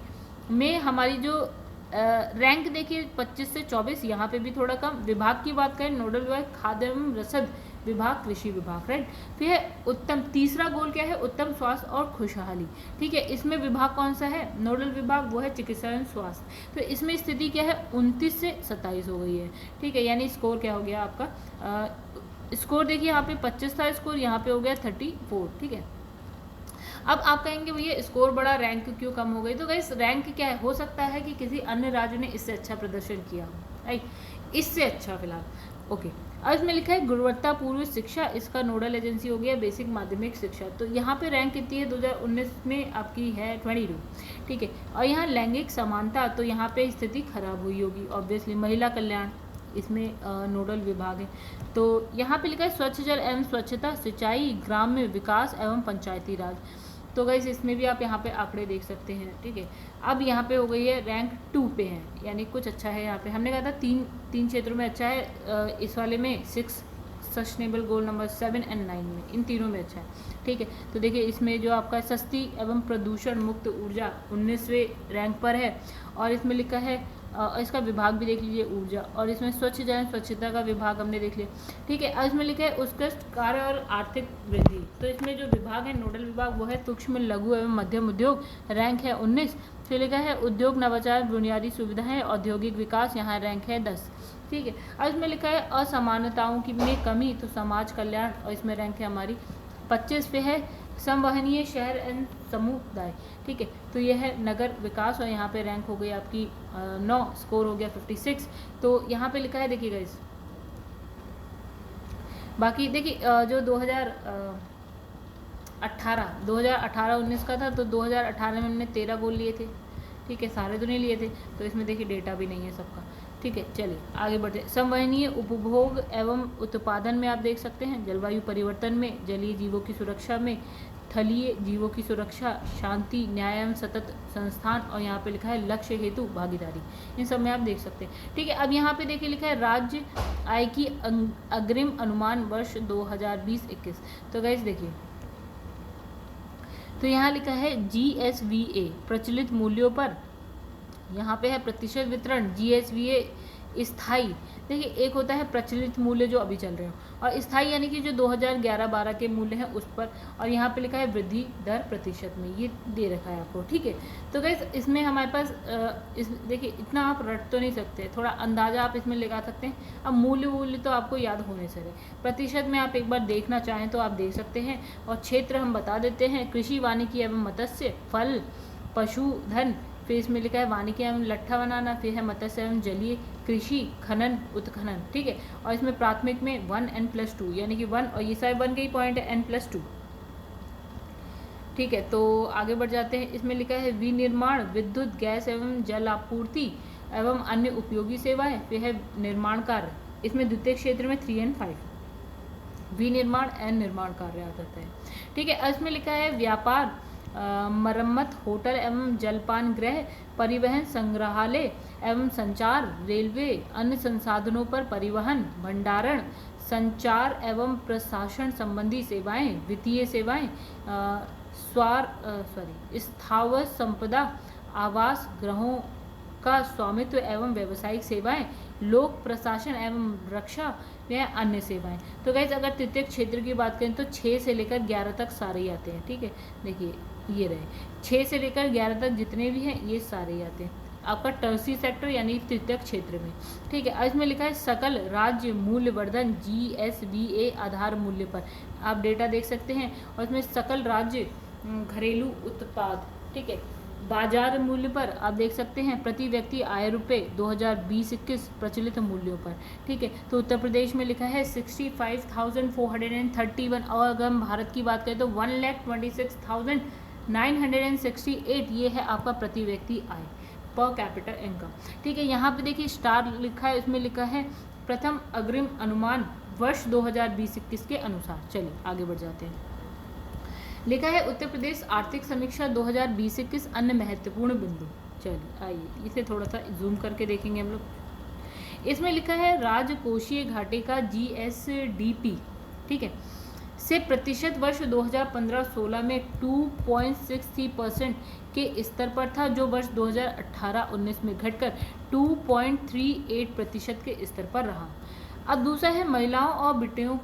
में हमारी जो रैंक देखिए 25 से 24, यहाँ पे भी थोड़ा कम। विभाग की बात करें, नोडल विभाग खाद्य एवं रसद विभाग, कृषि विभाग, राइट। फिर उत्तम, तीसरा गोल क्या है, उत्तम स्वास्थ्य और खुशहाली, ठीक है। इसमें विभाग कौन सा है, नोडल विभाग, वो है चिकित्सा एवं स्वास्थ्य। तो इसमें स्थिति क्या है, 29 से 27 हो गई है, ठीक है, यानी स्कोर क्या हो गया आपका स्कोर देखिए यहाँ पे 25 था स्कोर, यहाँ पे हो गया 34, ठीक है। अब आप कहेंगे भैया स्कोर बड़ा, रैंक क्यों कम हो गई? तो गाइस रैंक क्या है, हो सकता है कि किसी अन्य राज्य ने इससे अच्छा प्रदर्शन किया हो, राइट, इससे अच्छा फिलहाल, ओके। अब इसमें लिखा है गुणवत्तापूर्ण शिक्षा, इसका नोडल एजेंसी हो गया बेसिक माध्यमिक शिक्षा। तो यहाँ पे रैंक कितनी है 2019 में आपकी है 22, ठीक है। और यहाँ लैंगिक समानता, तो यहाँ पे स्थिति खराब हुई होगी ऑब्वियसली। महिला कल्याण, इसमें नोडल विभाग है। तो यहाँ पे लिखा है स्वच्छ जल एवं स्वच्छता, सिंचाई, ग्राम्य विकास एवं पंचायती राज। तो गाइस इसमें भी आप यहाँ पे आंकड़े देख सकते हैं, ठीक है। अब यहाँ पे हो गई है रैंक 2 पे है, यानी कुछ अच्छा है यहाँ पे। हमने कहा था तीन क्षेत्रों में अच्छा है, इस वाले में 6 सस्टेनेबल गोल नंबर 7 और 9 में, इन तीनों में अच्छा है, ठीक है। तो देखिए इसमें जो आपका सस्ती एवं प्रदूषण मुक्त ऊर्जा 19वें रैंक पर है, और इसमें लिखा है इसका विभाग भी देख लीजिए ऊर्जा, और इसमें स्वच्छ जल स्वच्छता का विभाग हमने देख लिया, ठीक है। इसमें लिखा है उत्कृष्ट कार्य और आर्थिक वृद्धि। तो इसमें जो विभाग है नोडल विभाग वो है सूक्ष्म लघु एवं मध्यम उद्योग, रैंक है 19। फिर लिखा है उद्योग नवाचार बुनियादी सुविधाएं औद्योगिक विकास, यहाँ रैंक है 10, ठीक है। अब इसमें लिखा है असमानताओं की में कमी, तो समाज कल्याण, और इसमें रैंक है हमारी 25 पे है। संवहनीय शहर एवं समुदाय, ठीक है। तो यह है नगर विकास, और यहाँ पे रैंक हो गई आपकी 9, स्कोर हो गया 56। तो यहाँ पे लिखा है देखिएगा इस, बाकी देखिए जो 2018-19 का था, तो 2018 में हमने 13 गोल लिए थे, ठीक है, सारे तो नहीं लिए थे, तो इसमें देखिए डेटा भी नहीं है सबका, ठीक है। चलिए आगे बढ़ते हैं। संवहनीय उपभोग एवं उत्पादन में आप देख सकते हैं, जलवायु परिवर्तन में, जलीय जीवों की सुरक्षा में, थलीय जीवों की सुरक्षा, शांति न्याय एवं सतत संस्थान, और यहाँ पे लिखा है लक्ष्य हेतु भागीदारी, इन सब में आप देख सकते हैं, ठीक है। अब यहाँ पे देखिए लिखा है राज्य आय की अग्रिम अनुमान वर्ष 2020-21। तो गाइस देखिए, तो यहाँ लिखा है GSVA प्रचलित मूल्यों पर, यहाँ पे है प्रतिशत वितरण, GSVA स्थायी। देखिए एक होता है प्रचलित मूल्य जो अभी चल रहे हो, और स्थायी यानी कि जो 2011-12 के मूल्य हैं उस पर, और यहाँ पे लिखा है वृद्धि दर प्रतिशत में, ये दे रखा है आपको, ठीक है। तो गाइस इसमें हमारे पास देखिए इतना आप रट तो नहीं सकते, थोड़ा अंदाजा आप इसमें लगा सकते हैं। अब मूल्य तो आपको याद होने से रहे, प्रतिशत में आप एक बार देखना चाहें तो आप देख सकते हैं, और क्षेत्र हम बता देते हैं, कृषि वानिकी एवं मत्स्य, फल पशुधन, फिर इसमें लिखा है वानिकी एवं लट्ठा बनाना, फिर है मत्स्य एवं जलीय कृषि, खनन उत्खनन, ठीक है। और इसमें प्राथमिक में 1 N+2 यानी कि 1, और ये सारे 1 के ही पॉइंट है, N+2, ठीक है। तो आगे बढ़ जाते हैं। इसमें लिखा है विनिर्माण, विद्युत गैस एवं जल आपूर्ति एवं अन्य उपयोगी सेवाएं, फिर है निर्माण कार्य, इसमें द्वितीय क्षेत्र में 3 और 5, विनिर्माण एवं निर्माण कार्य आ जाता है, ठीक है। इसमें लिखा है व्यापार, मरम्मत, होटल एवं जलपान गृह, परिवहन, संग्रहालय एवं संचार, रेलवे, अन्य संसाधनों पर परिवहन, भंडारण, संचार एवं प्रशासन संबंधी सेवाएं, वित्तीय सेवाएं, स्थावर संपदा, आवास गृहों का स्वामित्व एवं व्यावसायिक सेवाएं, लोक प्रशासन एवं रक्षा व अन्य सेवाएं। तो गाइस अगर तृतीय क्षेत्र की बात करें तो 6 से लेकर 11 तक सारे ही आते हैं, ठीक है। देखिए ये रहे 6 से लेकर 11 तक जितने भी हैं ये सारे ही आते हैं आपका टर्सी सेक्टर यानी तृतीय क्षेत्र में, ठीक है। इसमें लिखा है सकल राज्य मूल्यवर्धन, GSVA आधार मूल्य पर आप डेटा देख सकते हैं, और इसमें सकल राज्य घरेलू उत्पाद, ठीक है, बाजार मूल्य पर आप देख सकते हैं प्रति व्यक्ति आय रुपये 2020-21 प्रचलित मूल्यों पर, ठीक है। तो उत्तर प्रदेश में लिखा है 65,431, और अगर हम भारत की बात करें तो 1,26,968 ये है आपका प्रति व्यक्ति आय, पर कैपिटल इनकम, ठीक है। यहाँ पे देखिए स्टार लिखा है, इसमें लिखा है प्रथम अग्रिम अनुमान वर्ष 2020-21 के अनुसार। चलिए आगे बढ़ जाते हैं। लिखा है उत्तर प्रदेश आर्थिक समीक्षा 2020-21 अन्य महत्वपूर्ण बिंदु। चलिए आइए इसे थोड़ा सा जूम करके देखेंगे हम लोग। इसमें लिखा है राजकोषीय घाटे का GSDP, ठीक है, से प्रतिशत वर्ष 2015-16 में 2.63% के स्तर पर था, जो वर्ष 2018-19 में घटकर 2.38% के स्तर पर रहा। अब दूसरा है महिलाओं और बेटियों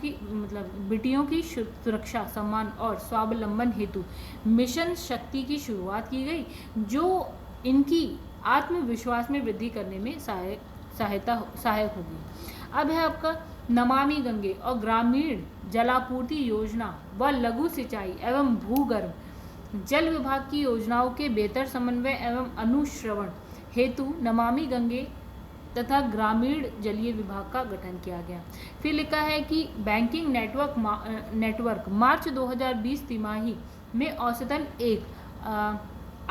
की सुरक्षा, सम्मान और स्वावलंबन हेतु मिशन शक्ति की शुरुआत की गई, जो इनकी आत्मविश्वास में वृद्धि करने में सहायक होगी। अब है आपका नमामि गंगे और ग्रामीण जलापूर्ति योजना व लघु सिंचाई एवं भूगर्भ जल विभाग की योजनाओं के बेहतर समन्वय एवं अनुश्रवण हेतु नमामि गंगे तथा ग्रामीण जलीय विभाग का गठन किया गया। फिर लिखा है कि बैंकिंग नेटवर्क मार्च 2020 तिमाही में औसतन एक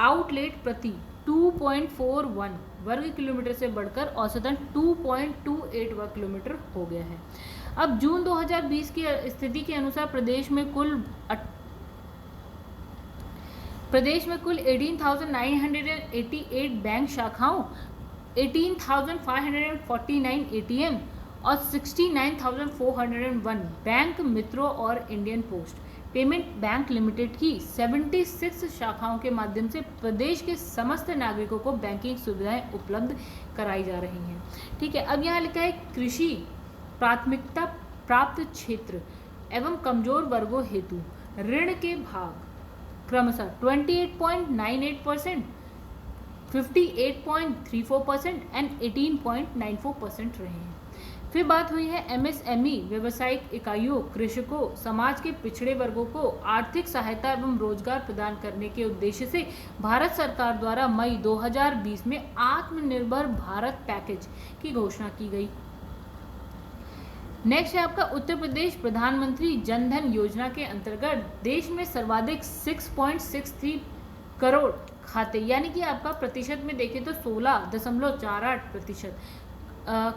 आउटलेट प्रति 2.41 वर्ग किलोमीटर से बढ़कर औसतन 2.28 वर्ग किलोमीटर हो गया है। अब जून 2020 की स्थिति के अनुसार प्रदेश में कुल 18,988 बैंक शाखाओं, 18,549 ATM और 69,401 बैंक मित्रों और Indian post payment bank limited की 76 शाखाओं के माध्यम से प्रदेश के समस्त नागरिकों को बैंकिंग सुविधाएं उपलब्ध कराई जा रही हैं। ठीक है, अब यहाँ लिखा है कृषि प्राथमिकता प्राप्त क्षेत्र एवं कमजोर वर्गों हेतु ऋण के भाग क्रमशः 28.98%, 58.34% एंड 18.94% रहे हैं। फिर बात हुई है MSME व्यवसायिक इकाइयों, कृषकों, समाज के पिछड़े वर्गों को आर्थिक सहायता एवं रोजगार प्रदान करने के उद्देश्य से भारत सरकार द्वारा मई 2020 में आत्मनिर्भर भारत पैकेज की घोषणा की गई। नेक्स्ट है आपका उत्तर प्रदेश प्रधानमंत्री जन धन योजना के अंतर्गत देश में सर्वाधिक 6.63 करोड़ खाते, यानी कि आपका प्रतिशत में देखें तो 16.48%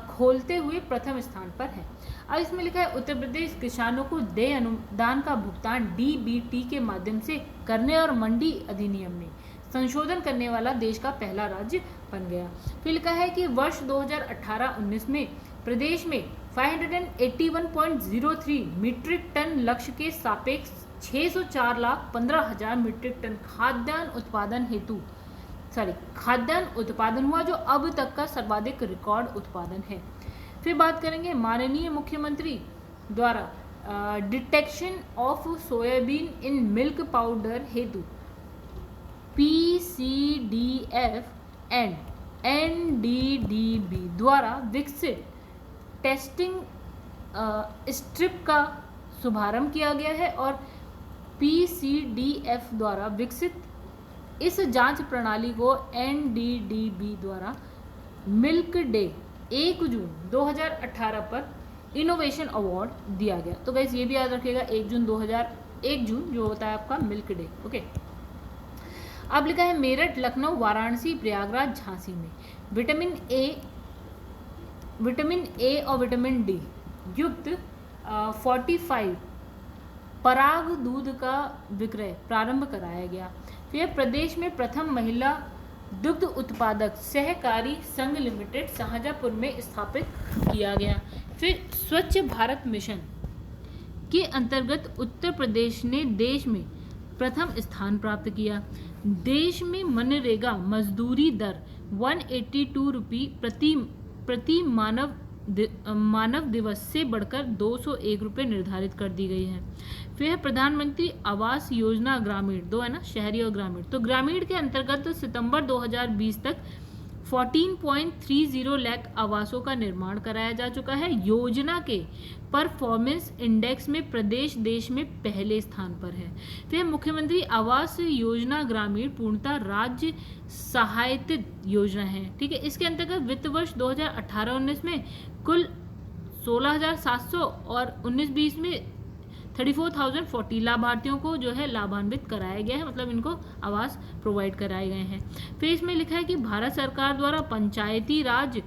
खोलते हुए प्रथम स्थान पर है। अब इसमें लिखा है उत्तर प्रदेश किसानों को देय अनुदान का भुगतान DBT के माध्यम से करने और मंडी अधिनियम में संशोधन करने वाला देश का पहला राज्य बन गया। फिर लिखा है कि वर्ष 2018-19 में प्रदेश में 581.03 मीट्रिक टन लक्ष्य के सापेक्ष 604,15,000 मीट्रिक टन खाद्यान्न उत्पादन हुआ, जो अब तक का सर्वाधिक रिकॉर्ड उत्पादन है। फिर बात करेंगे माननीय मुख्यमंत्री द्वारा detection of soybean in milk powder हेतु PCDF एंड NDDB द्वारा विकसित टेस्टिंग स्ट्रिप का शुभारंभ किया गया है और PCDF द्वारा विकसित इस जांच प्रणाली को NDDB द्वारा मिल्क डे 1 जून 2018 पर इनोवेशन अवार्ड दिया गया। तो गाइस ये भी याद रखिएगा, 1 जून जो होता है आपका मिल्क डे। ओके, अब लिखा है मेरठ, लखनऊ, वाराणसी, प्रयागराज, झांसी में विटामिन ए और विटामिन डी युक्त 45 पराग दूध का विक्रय प्रारंभ कराया गया। फिर प्रदेश में प्रथम महिला दुग्ध उत्पादक सहकारी संघ लिमिटेड शाहजहाँपुर में स्थापित किया गया। फिर स्वच्छ भारत मिशन के अंतर्गत उत्तर प्रदेश ने देश में प्रथम स्थान प्राप्त किया। देश में मनरेगा मजदूरी दर 182 रुपये प्रति मानव दिवस से बढ़कर 201 रुपये निर्धारित कर दी गई है। फिर प्रधानमंत्री आवास योजना ग्रामीण, दो है ना, शहरी और ग्रामीण। तो ग्रामीण के अंतर्गत सितंबर 2020 तक 14.30 लाख आवासों का निर्माण कराया जा चुका है। योजना के परफॉर्मेंस इंडेक्स में प्रदेश देश में पहले स्थान पर है। फिर मुख्यमंत्री आवास योजना ग्रामीण पूर्णतः राज्य सहायतित योजना है। ठीक है, इसके अंतर्गत वित्त वर्ष 2018-19 में कुल 16,700 और 19-20 में 34,040 लाभार्थियों को जो है लाभान्वित कराया गया है, मतलब इनको आवास प्रोवाइड कराए गए हैं। फिर इसमें लिखा है कि भारत सरकार द्वारा पंचायती राज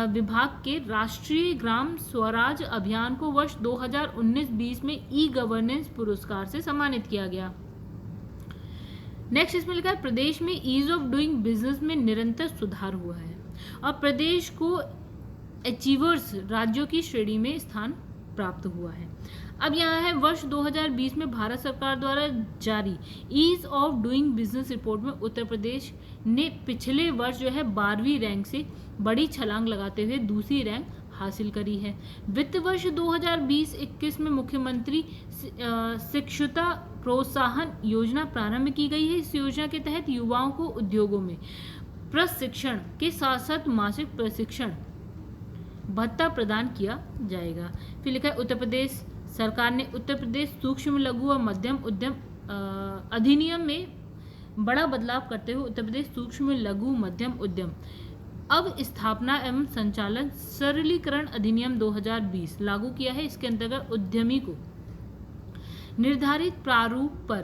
विभाग के राष्ट्रीय ग्राम स्वराज अभियान को वर्ष 2019-20 में ई-गवर्नेंस पुरस्कार से सम्मानित किया गया। नेक्स्ट इसमें लिखा है प्रदेश में ईज ऑफ डूइंग बिजनेस में निरंतर सुधार हुआ है और प्रदेश को अचीवर्स राज्यों की श्रेणी में स्थान प्राप्त हुआ है। अब यहाँ है वर्ष 2020 में भारत सरकार द्वारा जारी ease of doing business report में उत्तर प्रदेश ने पिछले वर्ष जो है 12वीं रैंक से बड़ी छलांग लगाते हुए दूसरी रैंक हासिल करी है। वित्त वर्ष 2020-21 में मुख्यमंत्री शिक्षुता प्रोत्साहन योजना प्रारंभ की गई है। इस योजना के तहत युवाओं को उद्योगों में प्रशिक्षण के साथ साथ मासिक प्रशिक्षण भत्ता प्रदान किया जाएगा। फिर लिखा है उत्तर प्रदेश सरकार ने उत्तर प्रदेश सूक्ष्म लघु और मध्यम उद्यम अधिनियम में बड़ा बदलाव करते हुए उत्तर प्रदेश सूक्ष्म लघु मध्यम उद्यम अब स्थापना एवं संचालन सरलीकरण अधिनियम 2020 लागू किया है। इसके अंतर्गत उद्यमी को निर्धारित प्रारूप पर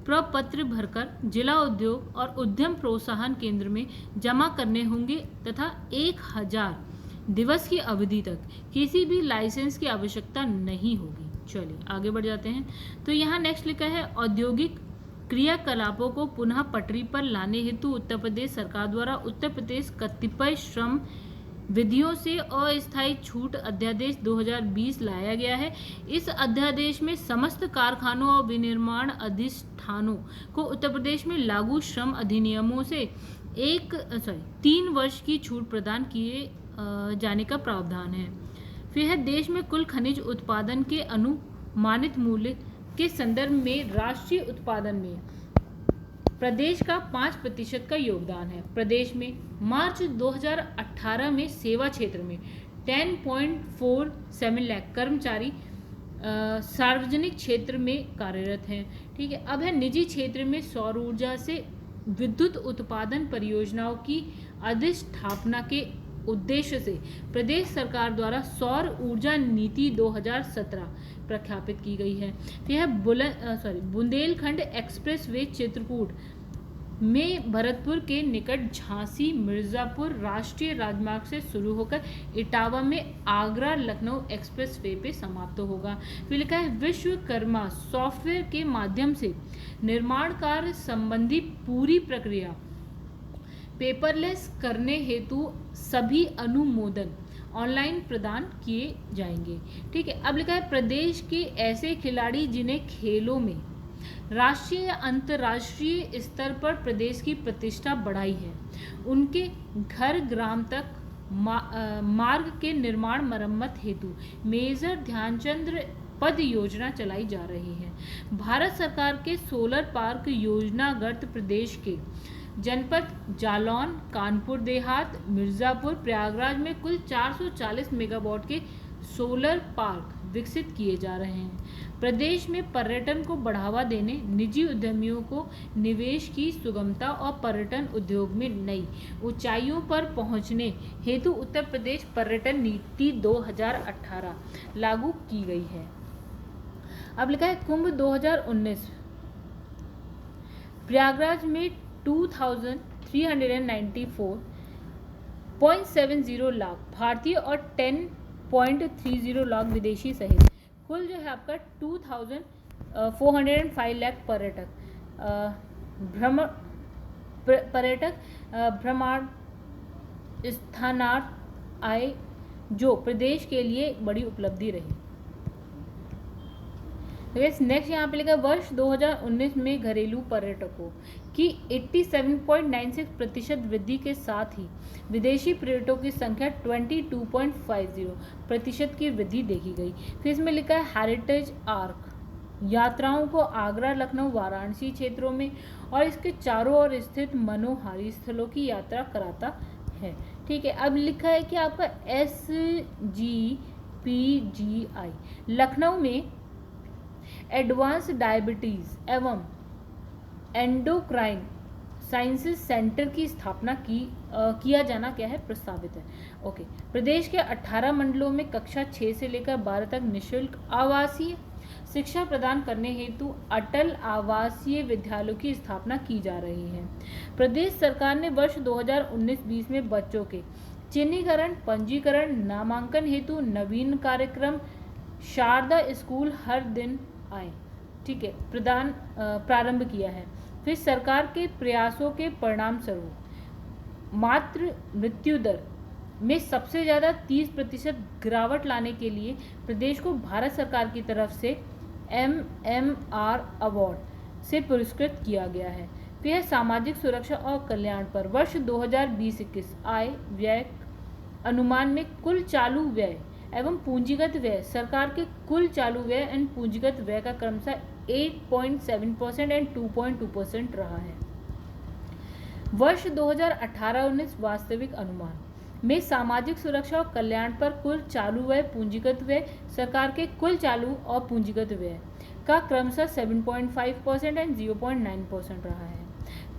प्रपत्र भरकर जिला उद्योग और उद्यम प्रोत्साहन केंद्र में जमा करने होंगे तथा 1000 दिवस की अवधि तक किसी भी लाइसेंस की आवश्यकता नहीं होगी। चलिए आगे बढ़ जाते हैं। तो यहाँ नेक्स्ट लिखा है औद्योगिक क्रियाकलापों को पुनः पटरी पर लाने हेतु उत्तर प्रदेश सरकार द्वारा उत्तर प्रदेश कतिपय श्रम विधियों से अस्थायी छूट अध्यादेश 2020 लाया गया है। इस अध्यादेश में समस्त कारखानों और विनिर्माण अधिष्ठानों को उत्तर प्रदेश में लागू श्रम अधिनियमों से 3 वर्ष की छूट प्रदान किए जाने का प्रावधान है। फिर है देश में कुल खनिज उत्पादन के अनुमानित मूल्य के संदर्भ में राष्ट्रीय उत्पादन में प्रदेश का 5% का योगदान है। प्रदेश में मार्च 2018 में सेवा क्षेत्र में 10.47 लाख कर्मचारी सार्वजनिक क्षेत्र में कार्यरत हैं। ठीक है, अब है निजी क्षेत्र में सौर ऊर्जा से विद्युत उत्पादन परियोजनाओं की अधिष्ठापना के उद्देश्य से प्रदेश सरकार द्वारा सौर ऊर्जा नीति 2017 प्रख्यापित की गई है। यह बुंदेलखंड एक्सप्रेस वे चित्रकूट में भरतपुर के निकट झांसी मिर्जापुर राष्ट्रीय राजमार्ग से शुरू होकर इटावा में आगरा लखनऊ एक्सप्रेस वे पे समाप्त होगा। फिर लिखा है विश्वकर्मा सॉफ्टवेयर के माध्यम से निर्माण कार्य संबंधी पूरी प्रक्रिया पेपरलेस करने हेतु सभी अनुमोदन ऑनलाइन प्रदान किए जाएंगे। ठीक है, अब लिखा है प्रदेश के ऐसे खिलाड़ी जिन्हें खेलों में राष्ट्रीय या अंतर्राष्ट्रीय स्तर पर प्रदेश की प्रतिष्ठा बढ़ाई है, उनके घर ग्राम तक मार्ग के निर्माण मरम्मत हेतु मेजर ध्यानचंद पद योजना चलाई जा रही है। भारत सरकार के सोलर पार्क योजनागत प्रदेश के जनपद जालौन, कानपुर देहात, मिर्जापुर, प्रयागराज में कुल 440 मेगावाट के सोलर पार्क विकसित किए जा रहे हैं। प्रदेश में पर्यटन को बढ़ावा देने, निजी उद्यमियों को निवेश की सुगमता और पर्यटन उद्योग में नई ऊंचाइयों पर पहुंचने हेतु उत्तर प्रदेश पर्यटन नीति 2018 लागू की गई है। अब लिखा है कुंभ 2019 प्रयागराज में 2394.70 लाख भारतीय और 10.30 लाख विदेशी सहित कुल जो है आपका 2405 लाख भ्रमण स्थानार्थ आए, जो प्रदेश के लिए बड़ी उपलब्धि रही। नेक्स्ट यहाँ पे लिखा वर्ष 2019 में घरेलू पर्यटकों की 87.96% वृद्धि के साथ ही विदेशी पर्यटकों की संख्या 22.50% की वृद्धि देखी गई। फिर इसमें लिखा है हेरिटेज आर्क यात्राओं को आगरा, लखनऊ, वाराणसी क्षेत्रों में और इसके चारों ओर स्थित मनोहारी स्थलों की यात्रा कराता है। ठीक है, अब लिखा है कि आपका SGPGI लखनऊ में एडवांस डायबिटीज एवं एंडोक्राइन साइंसेज सेंटर की स्थापना किया जाना क्या है प्रस्तावित है। ओके, प्रदेश के 18 मंडलों में कक्षा 6 से लेकर 12 तक निःशुल्क आवासीय शिक्षा प्रदान करने हेतु अटल आवासीय विद्यालयों की स्थापना की जा रही है। प्रदेश सरकार ने वर्ष 2019-20 में बच्चों के चिन्हीकरण, पंजीकरण, नामांकन हेतु नवीन कार्यक्रम शारदा स्कूल हर दिन आए, ठीक है, प्रारंभ किया है। फिर सरकार के प्रयासों के परिणाम स्वरूप मातृ मृत्यु दर में सबसे ज़्यादा 30% गिरावट लाने के लिए प्रदेश को भारत सरकार की तरफ से MMR अवार्ड से पुरस्कृत किया गया है। फिर सामाजिक सुरक्षा और कल्याण पर वर्ष 2020-21 आय व्यय अनुमान में कुल चालू व्यय एवं पूंजीगत व्यय सरकार के कुल चालू व्यय एवं पूंजीगत व्यय का क्रमशः 8.7% एंड 2.2% रहा है। वर्ष 2018-19 वास्तविक अनुमान में सामाजिक सुरक्षा और कल्याण पर कुल चालू व्यय, पूंजीगत व्यय, सरकार के कुल चालू और पूंजीगत व्यय का क्रमशः 7.5% एंड 0.9% रहा है।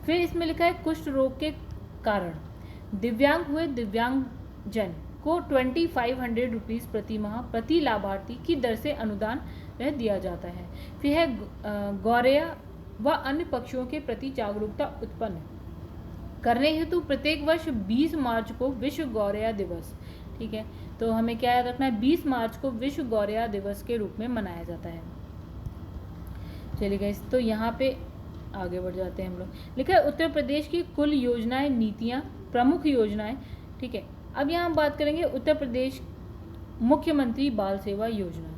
फिर इसमें लिखा है कुष्ठ रोग के कारण दिव्यांग हुए दिव्यांगजन को 2500 रुपीज़ प्रति माह प्रति लाभार्थी की दर से अनुदान वह दिया जाता है। फिर है गौरैया व अन्य पक्षियों के प्रति जागरूकता उत्पन्न करने हेतु प्रत्येक वर्ष 20 मार्च को विश्व गौरैया दिवस, ठीक है, तो हमें क्या याद रखना है, 20 मार्च को विश्व गौरैया दिवस के रूप में मनाया जाता है। चलिए गाइस, तो यहाँ पे आगे बढ़ जाते हैं हम लोग। लिखा है उत्तर प्रदेश की कुल योजनाएं, नीतियाँ, प्रमुख योजनाएं, ठीक है। अब यहाँ हम बात करेंगे उत्तर प्रदेश मुख्यमंत्री बाल सेवा योजना।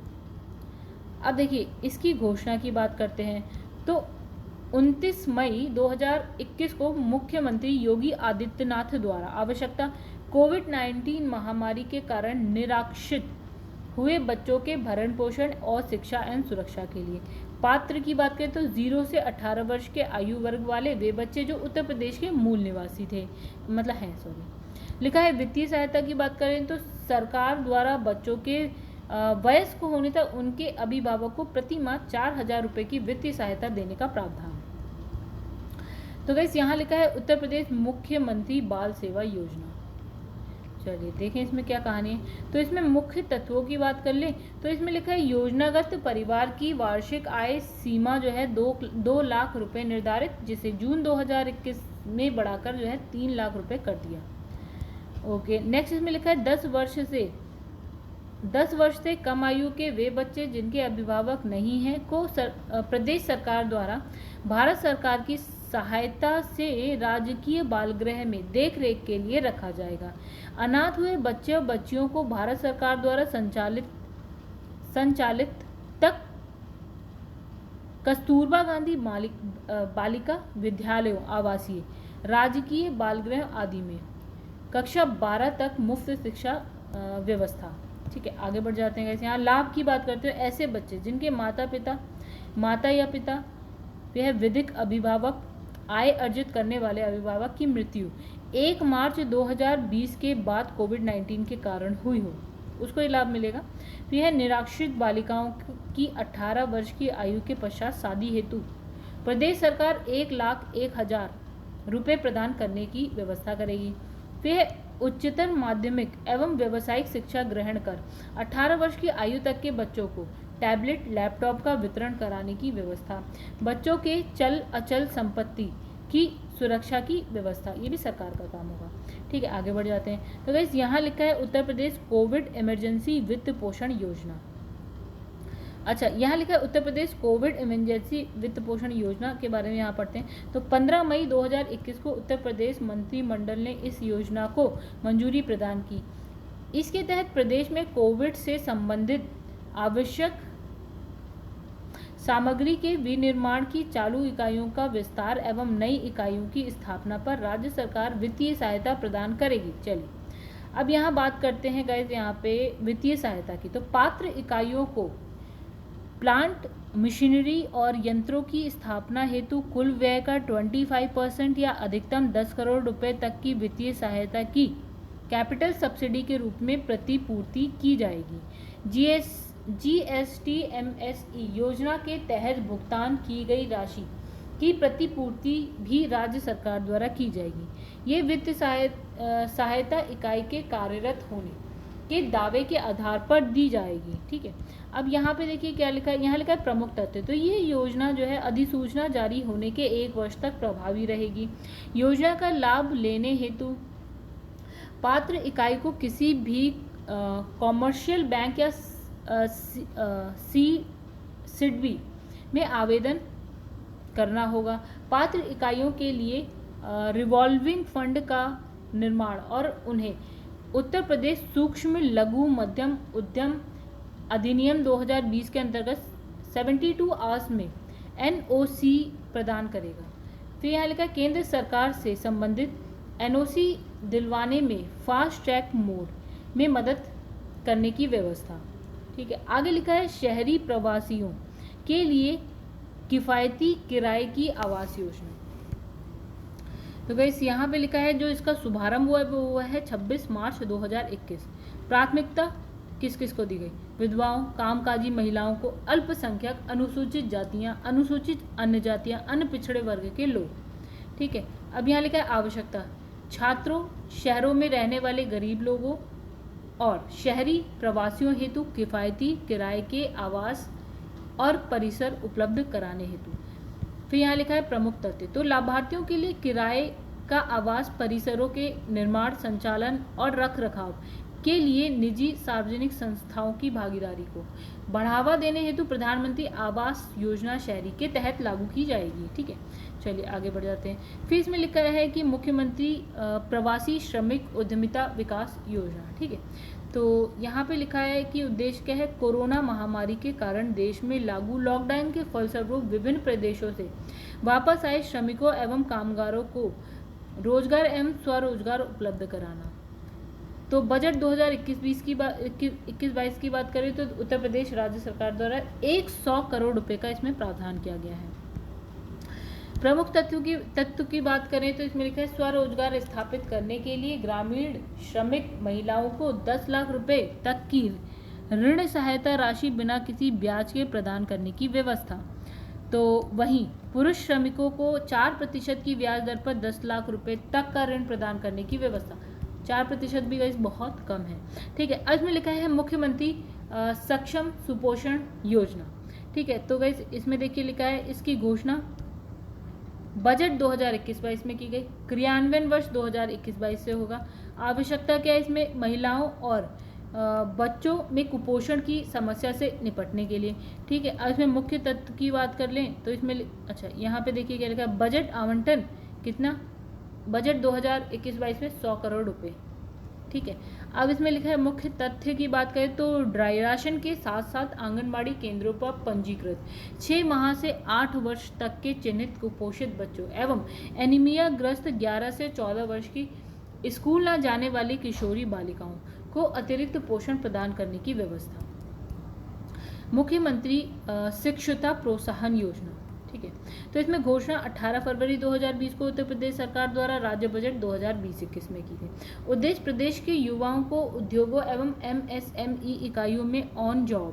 अब देखिए इसकी घोषणा की बात करते हैं तो 29 मई 2021 को मुख्यमंत्री योगी आदित्यनाथ द्वारा आवश्यकता कोविड-19 महामारी के कारण निराश्रित हुए बच्चों के भरण पोषण और शिक्षा एवं सुरक्षा के लिए पात्र की बात करें तो 0 से 18 वर्ष के आयु वर्ग वाले वे बच्चे जो उत्तर प्रदेश के मूल निवासी थे, मतलब हैं, सॉरी। लिखा है वित्तीय सहायता की बात करें तो सरकार द्वारा बच्चों के वयस्क होने तक उनके अभिभावक को प्रति माह 4000 रुपये की वित्तीय सहायता देने का प्रावधान। तो गाइस यहाँ लिखा है उत्तर प्रदेश मुख्यमंत्री बाल सेवा योजना। चलिए देखें इसमें क्या कहानी है। तो इसमें मुख्य तत्वों की बात कर ले तो इसमें लिखा है योजनागत परिवार की वार्षिक आय सीमा जो है 2 लाख रुपए निर्धारित, जिसे जून 2021 में बढ़ाकर जो है 3 लाख रुपए कर दिया। ओके, नेक्स्ट इसमें लिखा है 10 वर्ष से कम आयु के वे बच्चे जिनके अभिभावक नहीं हैं को प्रदेश सरकार द्वारा भारत सरकार की सहायता से राजकीय बालगृह में देखरेख के लिए रखा जाएगा। अनाथ हुए बच्चे और बच्चियों को भारत सरकार द्वारा संचालित तक कस्तूरबा गांधी बालिका विद्यालयों, आवासीय, राजकीय बालगृह आदि में कक्षा 12 तक मुफ्त शिक्षा व्यवस्था, ठीक है। आगे बढ़ जाते हैं। यहाँ लाभ की बात करते हैं ऐसे बच्चे जिनके माता या पिता वह विधिक अभिभावक, आय अर्जित करने वाले अभिभावक की मृत्यु 1 मार्च 2020 के बाद कोविड-19 के कारण हुई हो, उसको ये लाभ मिलेगा। तो यह निराश्रित बालिकाओं की 18 वर्ष की आयु के पश्चात शादी हेतु प्रदेश सरकार 1,01,000 रुपये प्रदान करने की व्यवस्था करेगी। फिर उच्चतर माध्यमिक एवं व्यावसायिक शिक्षा ग्रहण कर 18 वर्ष की आयु तक के बच्चों को टैबलेट, लैपटॉप का वितरण कराने की व्यवस्था। बच्चों के चल अचल संपत्ति की सुरक्षा की व्यवस्था, ये भी सरकार का काम होगा, ठीक है। आगे बढ़ जाते हैं। तो गाइस यहाँ लिखा है उत्तर प्रदेश कोविड इमरजेंसी वित्त पोषण योजना। अच्छा, यहाँ लिखा है उत्तर प्रदेश कोविड इमरजेंसी वित्त पोषण योजना के बारे में यहाँ पढ़ते हैं। तो 15 मई 2021 को उत्तर प्रदेश मंत्रिमंडल ने इस योजना को मंजूरी प्रदान की। इसके तहत प्रदेश में कोविड से संबंधित आवश्यक सामग्री के विनिर्माण की चालू इकाइयों का विस्तार एवं नई इकाइयों की स्थापना पर राज्य सरकार वित्तीय सहायता प्रदान करेगी। चलिए अब यहाँ बात करते हैं गाइस यहाँ पे वित्तीय सहायता की। तो पात्र इकाइयों को प्लांट, मशीनरी और यंत्रों की स्थापना हेतु कुल व्यय का 25% या अधिकतम 10 करोड़ रुपए तक की वित्तीय सहायता की कैपिटल सब्सिडी के रूप में प्रतिपूर्ति की जाएगी। GSTMSE योजना के तहत भुगतान की गई राशि की प्रतिपूर्ति भी राज्य सरकार द्वारा की जाएगी। ये वित्त सहायता इकाई के कार्यरत होने के दावे के आधार पर दी जाएगी, ठीक है। अब यहाँ पे देखिए क्या लिखा है, यहाँ लिखा है प्रमुख तथ्य। तो ये योजना जो है अधिसूचना जारी होने के 1 वर्ष तक प्रभावी रहेगी। योजना का लाभ लेने हेतु पात्र इकाई को किसी भी कॉमर्शियल बैंक या सिडबी में आवेदन करना होगा। पात्र इकाइयों के लिए रिवॉल्विंग फंड का निर्माण और उन्हें उत्तर प्रदेश सूक्ष्म लघु मध्यम उद्यम अधिनियम 2020 के अंतर्गत 72 आवर्स में NOC प्रदान करेगा। फिर यहाँ लिखा केंद्र सरकार से संबंधित NOC दिलवाने में फास्ट ट्रैक मोड में मदद करने की व्यवस्था, ठीक है। आगे लिखा है शहरी प्रवासियों के लिए किफ़ायती किराए की आवास योजना। तो गाइस यहाँ पे लिखा है जो इसका शुभारंभ हुआ है वो हुआ है 26 मार्च 2021। प्राथमिकता किस किस को दी गई? विधवाओं, कामकाजी महिलाओं को, अल्पसंख्यक, अनुसूचित जातियां, अनुसूचित अन्य जातियां, अन्य पिछड़े वर्ग के लोग। ठीक है, अब यहाँ लिखा है आवश्यकता, छात्रों, शहरों में रहने वाले गरीब लोगों और शहरी प्रवासियों हेतु किफ़ायती किराए के आवास और परिसर उपलब्ध कराने हेतु। फिर यहाँ लिखा है प्रमुख तथ्य, तो लाभार्थियों के लिए किराए का आवास परिसरों के निर्माण, संचालन और रख रखाव के लिए निजी सार्वजनिक संस्थाओं की भागीदारी को बढ़ावा देने हेतु प्रधानमंत्री आवास योजना शहरी के तहत लागू की जाएगी। ठीक है, चलिए आगे बढ़ जाते हैं। फिर इसमें लिखा है कि मुख्यमंत्री प्रवासी श्रमिक उद्यमिता विकास योजना। ठीक है, तो यहाँ पे लिखा है कि उद्देश्य क्या है? कोरोना महामारी के कारण देश में लागू लॉकडाउन के फलस्वरूप विभिन्न प्रदेशों से वापस आए श्रमिकों एवं कामगारों को रोजगार एवं स्वरोजगार उपलब्ध कराना। तो बजट 2021-22 की बात करें तो उत्तर प्रदेश राज्य सरकार द्वारा 100 करोड़ रुपए का इसमें प्रावधान किया गया है। प्रमुख तत्व की बात करें तो इसमें लिखा है स्वरोजगार स्थापित करने के लिए ग्रामीण श्रमिक महिलाओं को 10 लाख रुपए तक की ऋण सहायता राशि बिना किसी ब्याज के प्रदान करने की व्यवस्था। तो वहीं पुरुष श्रमिकों को 4% की ब्याज दर पर 10 लाख रुपए तक का ऋण प्रदान करने की व्यवस्था। 4% भी गाइस बहुत कम है। ठीक है, आज में लिखा है मुख्यमंत्री सक्षम सुपोषण योजना। ठीक है, तो गाइस इसमें देखिए लिखा है इसकी घोषणा बजट 2021-22 में की गई, क्रियान्वयन वर्ष 2021-22 से होगा। आवश्यकता क्या है इसमें? महिलाओं और बच्चों में कुपोषण की समस्या से निपटने के लिए। ठीक है, अब इसमें मुख्य तत्व की बात कर लें तो इसमें अच्छा यहाँ पे देखिए क्या लिखा है, बजट आवंटन कितना? बजट 2021-22 में 100 करोड़ रुपए। ठीक है, अब इसमें लिखा है मुख्य तथ्य की बात करें तो ड्राई राशन के साथ साथ आंगनबाड़ी केंद्रों पर पंजीकृत 6 माह से 8 वर्ष तक के चिन्हित कुपोषित बच्चों एवं एनीमिया ग्रस्त 11 से 14 वर्ष की स्कूल न जाने वाली किशोरी बालिकाओं को अतिरिक्त पोषण प्रदान करने की व्यवस्था। मुख्यमंत्री शिक्षुता प्रोत्साहन योजना। ठीक है, तो इसमें घोषणा 18 फरवरी 2020 को उत्तर प्रदेश सरकार द्वारा राज्य बजट 2020-21 में की गई। उद्देश्य प्रदेश के युवाओं को उद्योगों एवं MSME इकाइयों में ऑन जॉब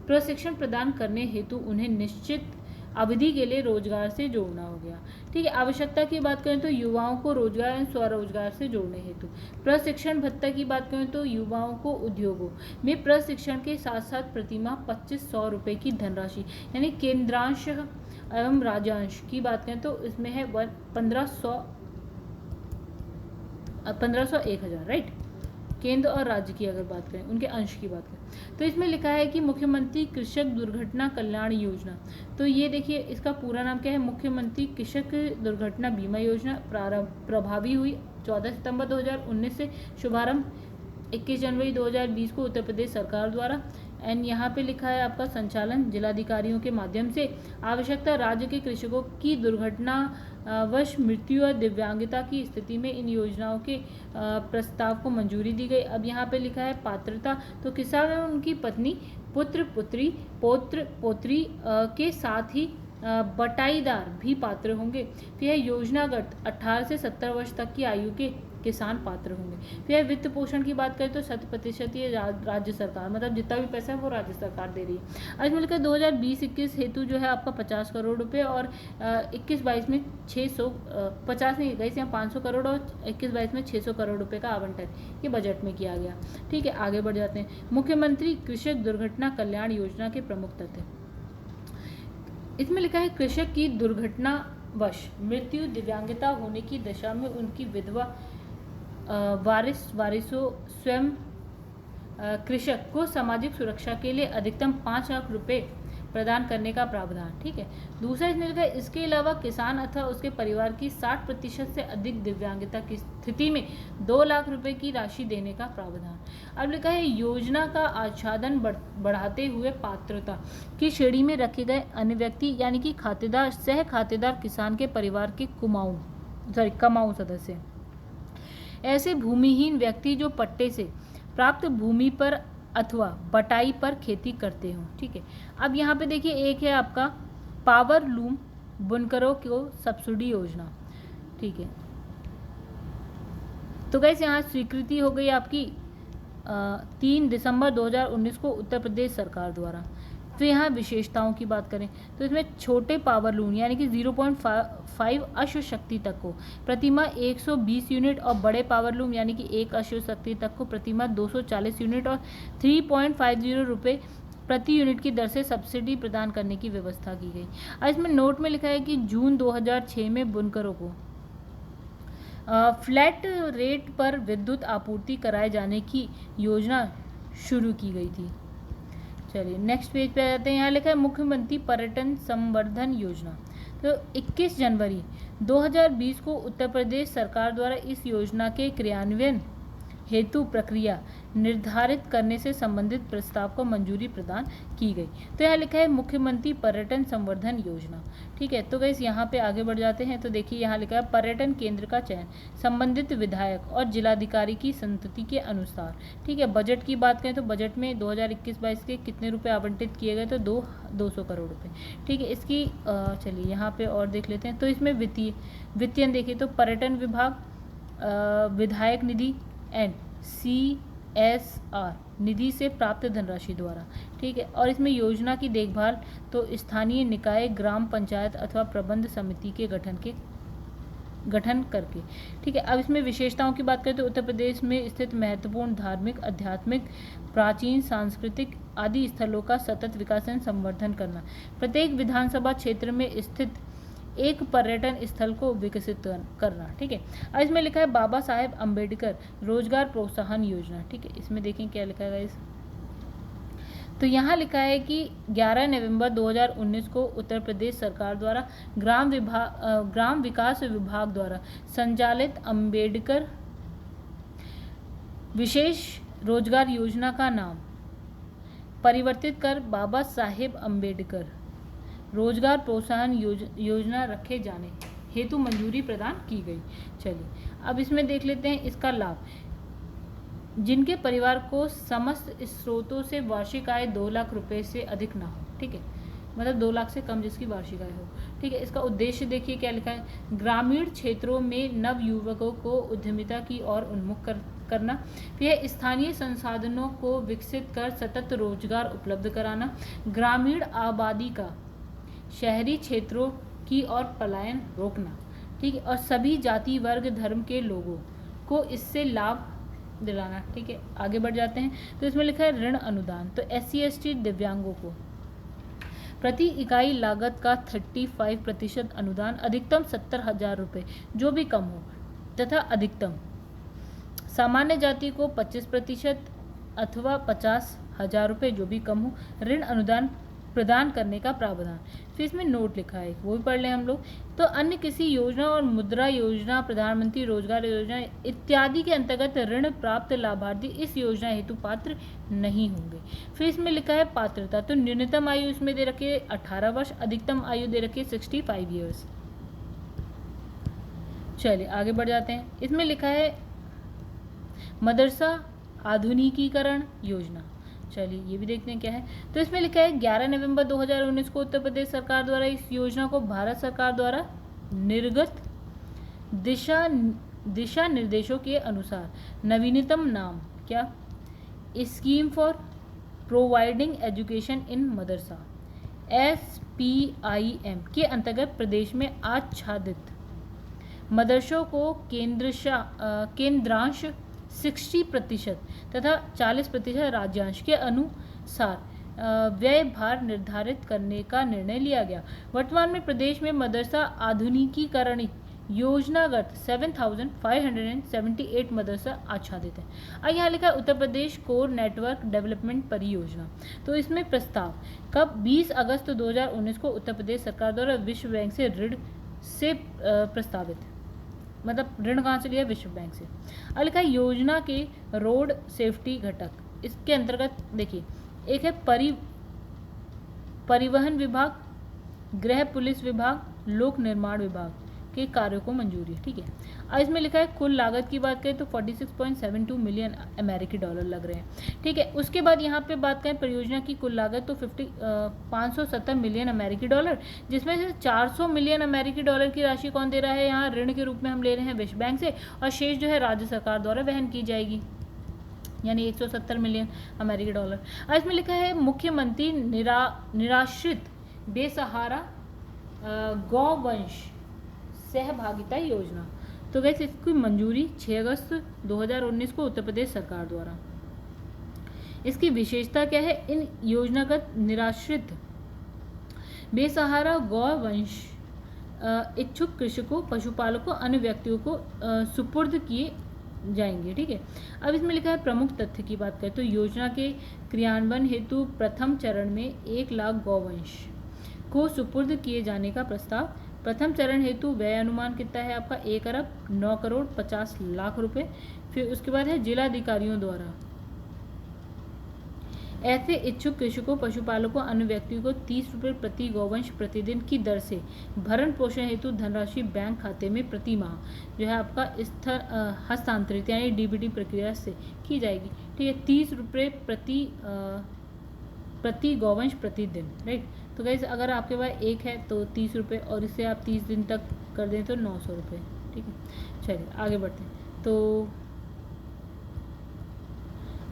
प्रशिक्षण प्रदान करने हेतु उन्हें निश्चित अवधि के लिए रोजगार से जोड़ना हो गया। ठीक है, आवश्यकता की बात करें तो युवाओं को रोजगार एवं स्वरोजगार से जोड़ने हेतु प्रशिक्षण भत्ता की बात करें तो युवाओं को उद्योगों में प्रशिक्षण के साथ साथ प्रतिमाह 2500 रुपये की धनराशि यानी केंद्रांश एवं राज्यांश की बात करें तो इसमें है 1500 1000, राइट। केंद्र और राज्य की अगर बात करें उनके अंश की बात करें तो इसमें लिखा है कि मुख्यमंत्री कृषक दुर्घटना कल्याण योजना। तो ये देखिए इसका पूरा नाम क्या है? मुख्यमंत्री कृषक दुर्घटना बीमा योजना। प्रभावी हुई 14 सितंबर 2019 से, शुभारंभ 21 जनवरी 2020 को उत्तर प्रदेश सरकार द्वारा। एंड यहाँ पे लिखा है आपका संचालन जिलाधिकारियों के माध्यम से। आवश्यकता राज्य के कृषकों की दुर्घटना वश मृत्यु और दिव्यांगता की स्थिति में इन योजनाओं के प्रस्ताव को मंजूरी दी गई। अब यहाँ पे लिखा है पात्रता, तो किसान और उनकी पत्नी, पुत्र पुत्री, पौत्र पोत्री के साथ ही बटाईदार भी पात्र होंगे। फिर योजनागत 18 से 70 वर्ष तक की आयु के किसान पात्र होंगे। फिर वित्त पोषण की बात करें तो 100% ये राज्य सरकार, मतलब जितना भी पैसा है वो राज्य सरकार दे रही है। आज मिलकर 2020-21 हेतु जो है आपका 50 करोड़ रुपए और 21-22 में 50 नहीं गई यहाँ 500 करोड़ और 21-22 में 600 करोड़ रुपए का आवंटन ये बजट में किया गया। ठीक है, आगे बढ़ जाते हैं। मुख्यमंत्री कृषक दुर्घटना कल्याण योजना के प्रमुख तथ्य। इसमें लिखा है कृषक की दुर्घटनावश मृत्यु दिव्यांगता होने की दशा में उनकी विधवा वारिसों स्वयं कृषक को सामाजिक सुरक्षा के लिए अधिकतम 5 लाख रुपए प्रदान करने का प्रावधान। ठीक है, दूसरा इसमें लिखा है इसके अलावा किसान अथवा उसके परिवार की 60% से अधिक दिव्यांगता की स्थिति में 2 लाख रुपए की राशि देने का प्रावधान। अब लिखा है योजना का आच्छादन बढ़ाते हुए पात्रता की श्रेणी में रखे गए अन्य व्यक्ति यानी कि खातेदार, सह खातेदार किसान के परिवार के कमाऊ सदस्य, ऐसे भूमिहीन व्यक्ति जो पट्टे से प्राप्त भूमि पर अथवा बटाई पर खेती करते हों। ठीक है, अब यहाँ पे देखिए एक है आपका पावर लूम बुनकरों को सब्सिडी योजना। ठीक है, तो गाइस यहाँ स्वीकृति हो गई आपकी 3 दिसंबर 2019 को उत्तर प्रदेश सरकार द्वारा। फिर यहाँ विशेषताओं की बात करें तो इसमें छोटे पावर लून यानी कि 0.5 अश्व शक्ति तक को प्रतिमा 120 यूनिट और बड़े पावर लूम यानी कि 1 अश्व शक्ति तक को प्रतिमा 240 यूनिट और 3.50 रुपये प्रति यूनिट की दर से सब्सिडी प्रदान करने की व्यवस्था की गई। और इसमें नोट में लिखा है कि जून 2006 में बुनकरों को फ्लैट रेट पर विद्युत आपूर्ति कराए जाने की योजना शुरू की गई थी। चलिए नेक्स्ट पेज पे आ जाते हैं। यहाँ लिखा है मुख्यमंत्री पर्यटन संवर्धन योजना। तो 21 जनवरी 2020 को उत्तर प्रदेश सरकार द्वारा इस योजना के क्रियान्वयन हेतु प्रक्रिया निर्धारित करने से संबंधित प्रस्ताव को मंजूरी प्रदान की गई। तो यहाँ लिखा है मुख्यमंत्री पर्यटन संवर्धन योजना। ठीक है, तो गाइस यहाँ पे आगे बढ़ जाते हैं। तो देखिए यहाँ लिखा है पर्यटन केंद्र का चयन संबंधित विधायक और जिलाधिकारी की संतति के अनुसार। ठीक है, बजट की बात करें तो बजट में 2021-22 के कितने रुपए आवंटित किए गए, तो 200 करोड़ रुपए। ठीक है, इसकी चलिए यहाँ पे और देख लेते हैं। तो इसमें वित्तीय देखिए तो पर्यटन विभाग, विधायक निधि एंड CSR निधि से प्राप्त धनराशि द्वारा। ठीक है, और इसमें योजना की देखभाल तो स्थानीय निकाय, ग्राम पंचायत अथवा प्रबंध समिति के गठन करके। ठीक है, अब इसमें विशेषताओं की बात करें तो उत्तर प्रदेश में स्थित महत्वपूर्ण धार्मिक, आध्यात्मिक, प्राचीन, सांस्कृतिक आदि स्थलों का सतत विकास एवं संवर्धन करना, प्रत्येक विधानसभा क्षेत्र में स्थित एक पर्यटन स्थल को विकसित करना। ठीक है, अब इसमें लिखा है बाबा साहेब अम्बेडकर रोजगार प्रोत्साहन योजना। ठीक है, इसमें देखें क्या लिखा है इस, तो यहाँ लिखा है कि 11 नवंबर 2019 को उत्तर प्रदेश सरकार द्वारा ग्राम विकास विभाग द्वारा संचालित अम्बेडकर विशेष रोजगार योजना का नाम परिवर्तित कर बाबा साहेब अम्बेडकर रोजगार प्रोत्साहन योजना रखे जाने हेतु मंजूरी प्रदान की गई। चलिए अब इसमें देख लेते हैं इसका लाभ। जिनके परिवार को समस्त स्रोतों से वार्षिक आय 2 लाख रुपए से अधिक ना हो। ठीक है, मतलब 2 लाख से कम जिसकी वार्षिक आय हो। ठीक है, इसका उद्देश्य देखिए क्या लिखा है, ग्रामीण क्षेत्रों में नव युवकों को उद्यमिता की ओर उन्मुख करना, फिर स्थानीय संसाधनों को विकसित कर सतत रोजगार उपलब्ध कराना, ग्रामीण आबादी का शहरी क्षेत्रों की ओर पलायन रोकना। ठीक है, और सभी जाति, वर्ग, धर्म के लोगों को इससे लाभ दिलाना। ठीक है, आगे बढ़ जाते हैं। तो इसमें लिखा है ऋण अनुदान, तो SC/ST दिव्यांगों को प्रति इकाई लागत का 35% अनुदान, अधिकतम 70,000 रुपये जो भी कम हो, तथा अधिकतम सामान्य जाति को 25% अथवा 50,000 रुपये जो भी कम हो ऋण अनुदान प्रदान करने का प्रावधान। फिर इसमें नोट लिखा है, वो भी पढ़ लें हम लोग। तो अन्य किसी योजना और मुद्रा योजना, प्रधानमंत्री रोजगार योजना इत्यादि के अंतर्गत ऋण प्राप्त लाभार्थी इस योजना हेतु पात्र नहीं होंगे। फिर इसमें लिखा है पात्रता, तो न्यूनतम आयु इसमें दे रखी है 18 वर्ष, अधिकतम आयु दे रखी है 65 ईयर्स। चलिए आगे बढ़ जाते हैं। इसमें लिखा है मदरसा आधुनिकीकरण योजना। चलिए ये भी देखते हैं क्या है। तो इसमें लिखा है 11 नवंबर 2019 को उत्तर प्रदेश सरकार द्वारा इस योजना को भारत सरकार द्वारा निर्गत दिशा निर्देशों के अनुसार नवीनतम नाम क्या, scheme for providing education in Madrasa SPIM के अंतर्गत प्रदेश में आच्छादित मदरसों को केंद्रांश 60% तथा 40% राज्यांश के अनुसार व्यय भार निर्धारित करने का निर्णय लिया गया। वर्तमान में प्रदेश में मदरसा आधुनिकीकरण योजनागत 7,578 मदरसा आच्छादित है। अब यहाँ लिखा है Uttar Pradesh core network development परियोजना। तो इसमें प्रस्ताव कब 20 अगस्त 2019 को उत्तर प्रदेश सरकार द्वारा विश्व बैंक से ऋण से प्रस्तावित, मतलब ऋण कहाँ से लिया, विश्व बैंक से। अब लिखा है योजना के रोड सेफ्टी घटक, इसके अंतर्गत देखिए एक है परिवहन विभाग, गृह पुलिस विभाग, लोक निर्माण विभाग, के कार्यों को मंजूरी, ठीक है। अब इसमें लिखा है कुल लागत की बात करें तो 46.72 मिलियन अमेरिकी डॉलर लग रहे हैं, ठीक है। उसके बाद यहाँ पे बात करें परियोजना की कुल लागत तो 570 मिलियन अमेरिकी डॉलर, जिसमें से 400 मिलियन अमेरिकी डॉलर की राशि कौन दे रहा है, यहाँ ऋण के रूप में हम ले रहे हैं विश्व बैंक से, और शेष जो है राज्य सरकार द्वारा वहन की जाएगी, यानी 170 मिलियन अमेरिकी डॉलर। और इसमें लिखा है मुख्यमंत्री निराश्रित बेसहारा गौवंश सहभागिता योजना, तो वैसे इसकी मंजूरी 6 अगस्त 2019 को उत्तर प्रदेश सरकार द्वारा। इसकी विशेषता क्या है, इन योजनागत निराश्रित बेसहारा गौवंश इच्छुक कृषकों, पशुपालकों, अन्य व्यक्तियों को सुपुर्द किए जाएंगे, ठीक है। अब इसमें लिखा है प्रमुख तथ्य की बात करें तो योजना के क्रियान्वयन हेतु प्रथम चरण में 1 लाख गौवंश को सुपुर्द किए जाने का प्रस्ताव। प्रथम चरण हेतु व्यय अनुमान कितना है आपका 1 अरब 9 करोड़ 50 लाख रुपए। फिर उसके बाद है जिलाधिकारियों द्वारा ऐसे इच्छुक कृषकों, पशुपालकों, अन्य व्यक्तियों को 30 रुपये प्रति गौवंश प्रतिदिन की दर से भरण पोषण हेतु धनराशि बैंक खाते में प्रति माह जो है आपका हस्तांतरित यानी डीबीटी प्रक्रिया से की जाएगी, ठीक है। 30 रुपये प्रति गौवंश प्रतिदिन, राइट। तो गाइस अगर आपके पास एक है तो 30 रुपये और इसे आप 30 दिन तक कर दें तो 900 रुपये, ठीक है। चलिए आगे बढ़ते हैं। तो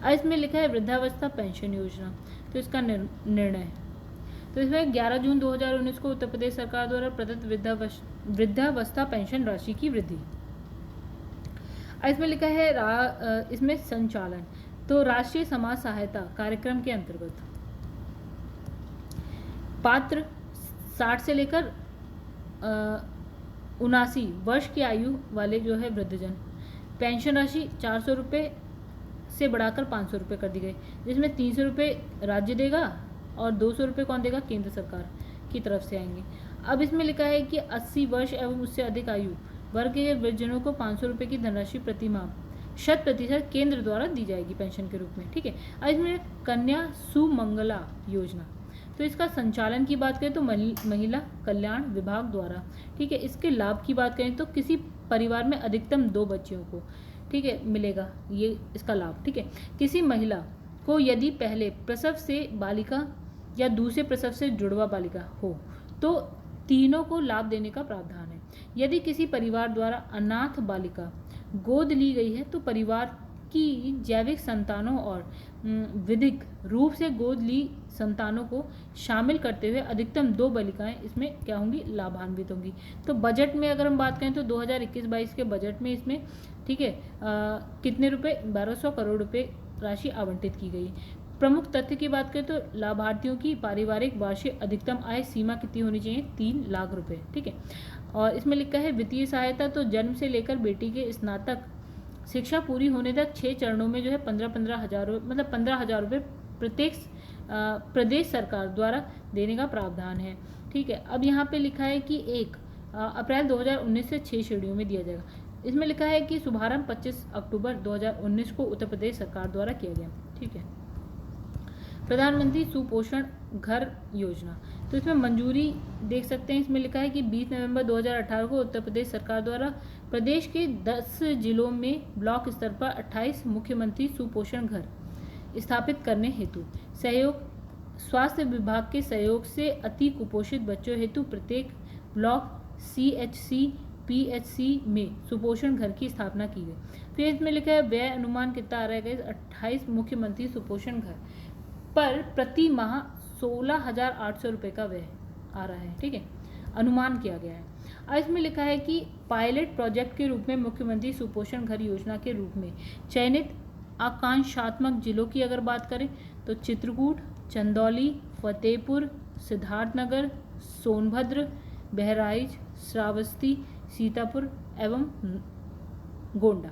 इसमें लिखा है वृद्धावस्था पेंशन योजना, तो इसका निर्णय, तो इसमें 11 जून 2019 को उत्तर प्रदेश सरकार द्वारा प्रदत्त वृद्धावस्था पेंशन राशि की वृद्धि। इसमें लिखा है इसमें संचालन, तो राष्ट्रीय समाज सहायता कार्यक्रम के अंतर्गत पात्र 60 से लेकर 79 वर्ष की आयु वाले जो है वृद्धजन पेंशन राशि 400 रुपये से बढ़ाकर 500 रुपये कर दी गई, जिसमें 300 रुपये राज्य देगा और 200 रुपये कौन देगा, केंद्र सरकार की तरफ से आएंगे। अब इसमें लिखा है कि 80 वर्ष एवं उससे अधिक आयु वर्ग के वृद्धजनों को 500 रुपये की धनराशि प्रति माह 100% केंद्र द्वारा दी जाएगी पेंशन के रूप में, ठीक है। अब इसमें कन्या सुमंगला योजना, तो इसका संचालन की बात करें तो महिला कल्याण विभाग द्वारा, ठीक है। इसके लाभ की बात करें तो किसी परिवार में अधिकतम 2 बच्चियों को, ठीक है, मिलेगा ये इसका लाभ, ठीक है। किसी महिला को यदि पहले प्रसव से बालिका या दूसरे प्रसव से जुड़वा बालिका हो तो तीनों को लाभ देने का प्रावधान है। यदि किसी परिवार द्वारा अनाथ बालिका गोद ली गई है तो परिवार की जैविक संतानों और विधिक रूप से गोद ली संतानों को शामिल करते हुए अधिकतम 2 बालिकाएं इसमें क्या होंगी, लाभान्वित होंगी। तो बजट में अगर हम बात करें तो 2021-22 के बजट में इसमें, ठीक है, कितने रुपए, 1200 करोड़ रुपए राशि आवंटित की गई। प्रमुख तथ्य की बात करें तो लाभार्थियों की पारिवारिक वार्षिक अधिकतम आय सीमा कितनी होनी चाहिए, 3 लाख रुपए, ठीक है। और इसमें लिखा है वित्तीय सहायता, तो जन्म से लेकर बेटी के स्नातक शिक्षा पूरी होने तक 6 चरणों में जो है 15 हज़ार मतलब 15,000 रुपये प्रत्येक प्रदेश सरकार द्वारा देने का प्रावधान है, ठीक है। अब यहाँ पे लिखा है कि 1 अप्रैल 2019 से 6 श्रेणियों में दिया जाएगा। इसमें लिखा है कि शुभारंभ 25 अक्टूबर 2019 को उत्तर प्रदेश सरकार द्वारा किया गया, ठीक है। प्रधानमंत्री सुपोषण घर योजना, तो इसमें मंजूरी देख सकते हैं। इसमें लिखा है कि 20 नवंबर 2018 को उत्तर प्रदेश सरकार द्वारा प्रदेश के 10 जिलों में ब्लॉक स्तर पर 28 मुख्यमंत्री सुपोषण घर स्थापित करने हेतु सहयोग स्वास्थ्य विभाग के सहयोग से अति कुपोषित बच्चों हेतु प्रत्येक ब्लॉक CHC PHC में सुपोषण घर की स्थापना की गई। फिर इसमें लिखा है व्यय अनुमान कितना आ रहा है, 28 मुख्यमंत्री सुपोषण घर पर प्रति माह 16,800 रुपये का व्यय आ रहा है, ठीक है, अनुमान किया गया है। और इसमें लिखा है कि पायलट प्रोजेक्ट के रूप में मुख्यमंत्री सुपोषण घर योजना के रूप में चयनित आकांक्षात्मक जिलों की अगर बात करें तो चित्रकूट, चंदौली, फतेहपुर, सिद्धार्थनगर, सोनभद्र, बहराइच, श्रावस्ती, सीतापुर एवं गोंडा।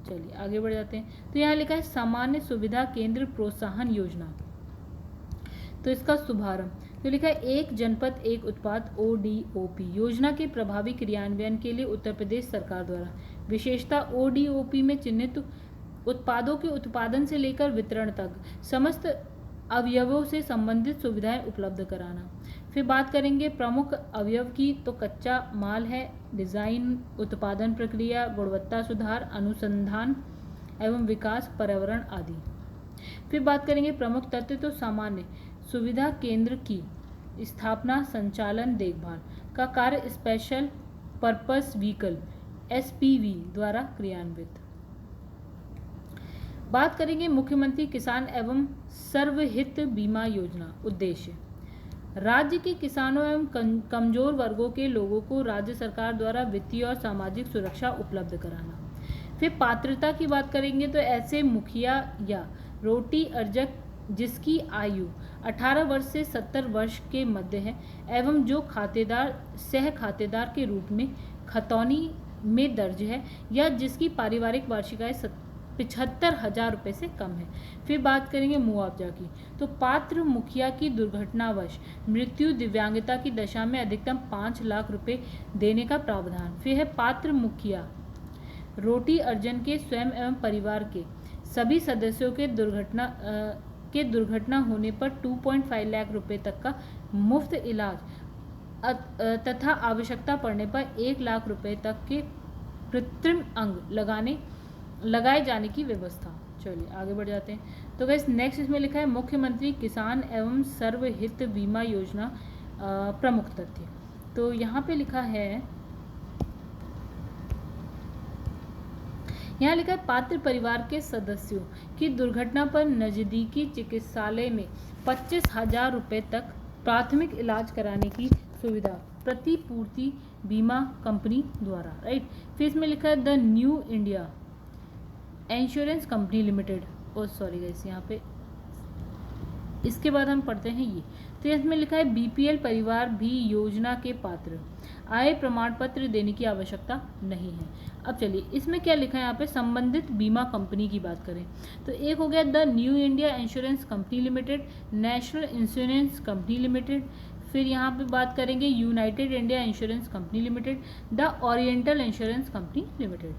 चलिए आगे बढ़ जाते हैं। तो यहाँ लिखा है सामान्य सुविधा केंद्र प्रोत्साहन योजना, तो इसका शुभारंभ, तो लिखा है एक जनपद एक उत्पाद ODOP योजना के प्रभावी क्रियान्वयन के लिए उत्तर प्रदेश सरकार द्वारा विशेषता ODOP में चिन्हित उत्पादों के उत्पादन से लेकर वितरण तक समस्त अवयवों से संबंधित सुविधाएं उपलब्ध कराना। फिर बात करेंगे प्रमुख अवयव की, तो कच्चा माल है, डिज़ाइन, उत्पादन प्रक्रिया, गुणवत्ता सुधार, अनुसंधान एवं विकास, पर्यावरण आदि। फिर बात करेंगे प्रमुख तत्व, तो सामान्य सुविधा केंद्र की स्थापना, संचालन, देखभाल का कार्य स्पेशल पर्पस व्हीकल SPV द्वारा क्रियान्वित। बात करेंगे मुख्यमंत्री किसान एवं सर्वहित बीमा योजना। उद्देश्य राज्य के किसानों एवं कमजोर वर्गों के लोगों को राज्य सरकार द्वारा वित्तीय और सामाजिक सुरक्षा उपलब्ध कराना। फिर पात्रता की बात करेंगे तो ऐसे मुखिया या रोटी अर्जक जिसकी आयु 18 वर्ष से 70 वर्ष के मध्य है एवं जो खातेदार सह खातेदार के रूप में खतौनी में दर्ज है या जिसकी पारिवारिक वार्षिक आय 75,000 रुपये से कम है। फिर बात करेंगे मुआवजा की, तो पात्र मुखिया की दुर्घटनावश मृत्यु दिव्यांगता की दशा में अधिकतम 5 लाख रुपए देने का प्रावधान। फिर है पात्र मुखिया रोटी अर्जन के स्वयं एवं परिवार के सभी सदस्यों के दुर्घटना होने पर 2.5 लाख रुपए तक का मुफ्त इलाज तथा आवश्यकता पड़ने पर 1 लाख रुपए तक के कृत्रिम अंग लगाए जाने की व्यवस्था। चलिए आगे बढ़ जाते हैं। तो गाइस नेक्स्ट इसमें लिखा है मुख्यमंत्री किसान एवं सर्वहित बीमा योजना प्रमुख तथ्य। तो यहाँ पे लिखा है, यहाँ लिखा है पात्र परिवार के सदस्यों की दुर्घटना पर नजदीकी चिकित्सालय में 25,000 रुपये तक प्राथमिक इलाज कराने की सुविधा प्रतिपूर्ति बीमा कंपनी द्वारा। राइट। फिर इसमें लिखा है the New India Insurance Company Limited. Oh sorry guys, यहाँ पे इसके बाद हम पढ़ते हैं ये। तो इसमें लिखा है BPL परिवार भी योजना के पात्र, आय प्रमाण पत्र देने की आवश्यकता नहीं है। अब चलिए इसमें क्या लिखा है, यहाँ पे संबंधित बीमा कंपनी की बात करें तो एक हो गया the New India Insurance Company limited, national insurance Company limited. फिर यहाँ पे बात करेंगे United India Insurance Company limited, the oriental insurance Company limited.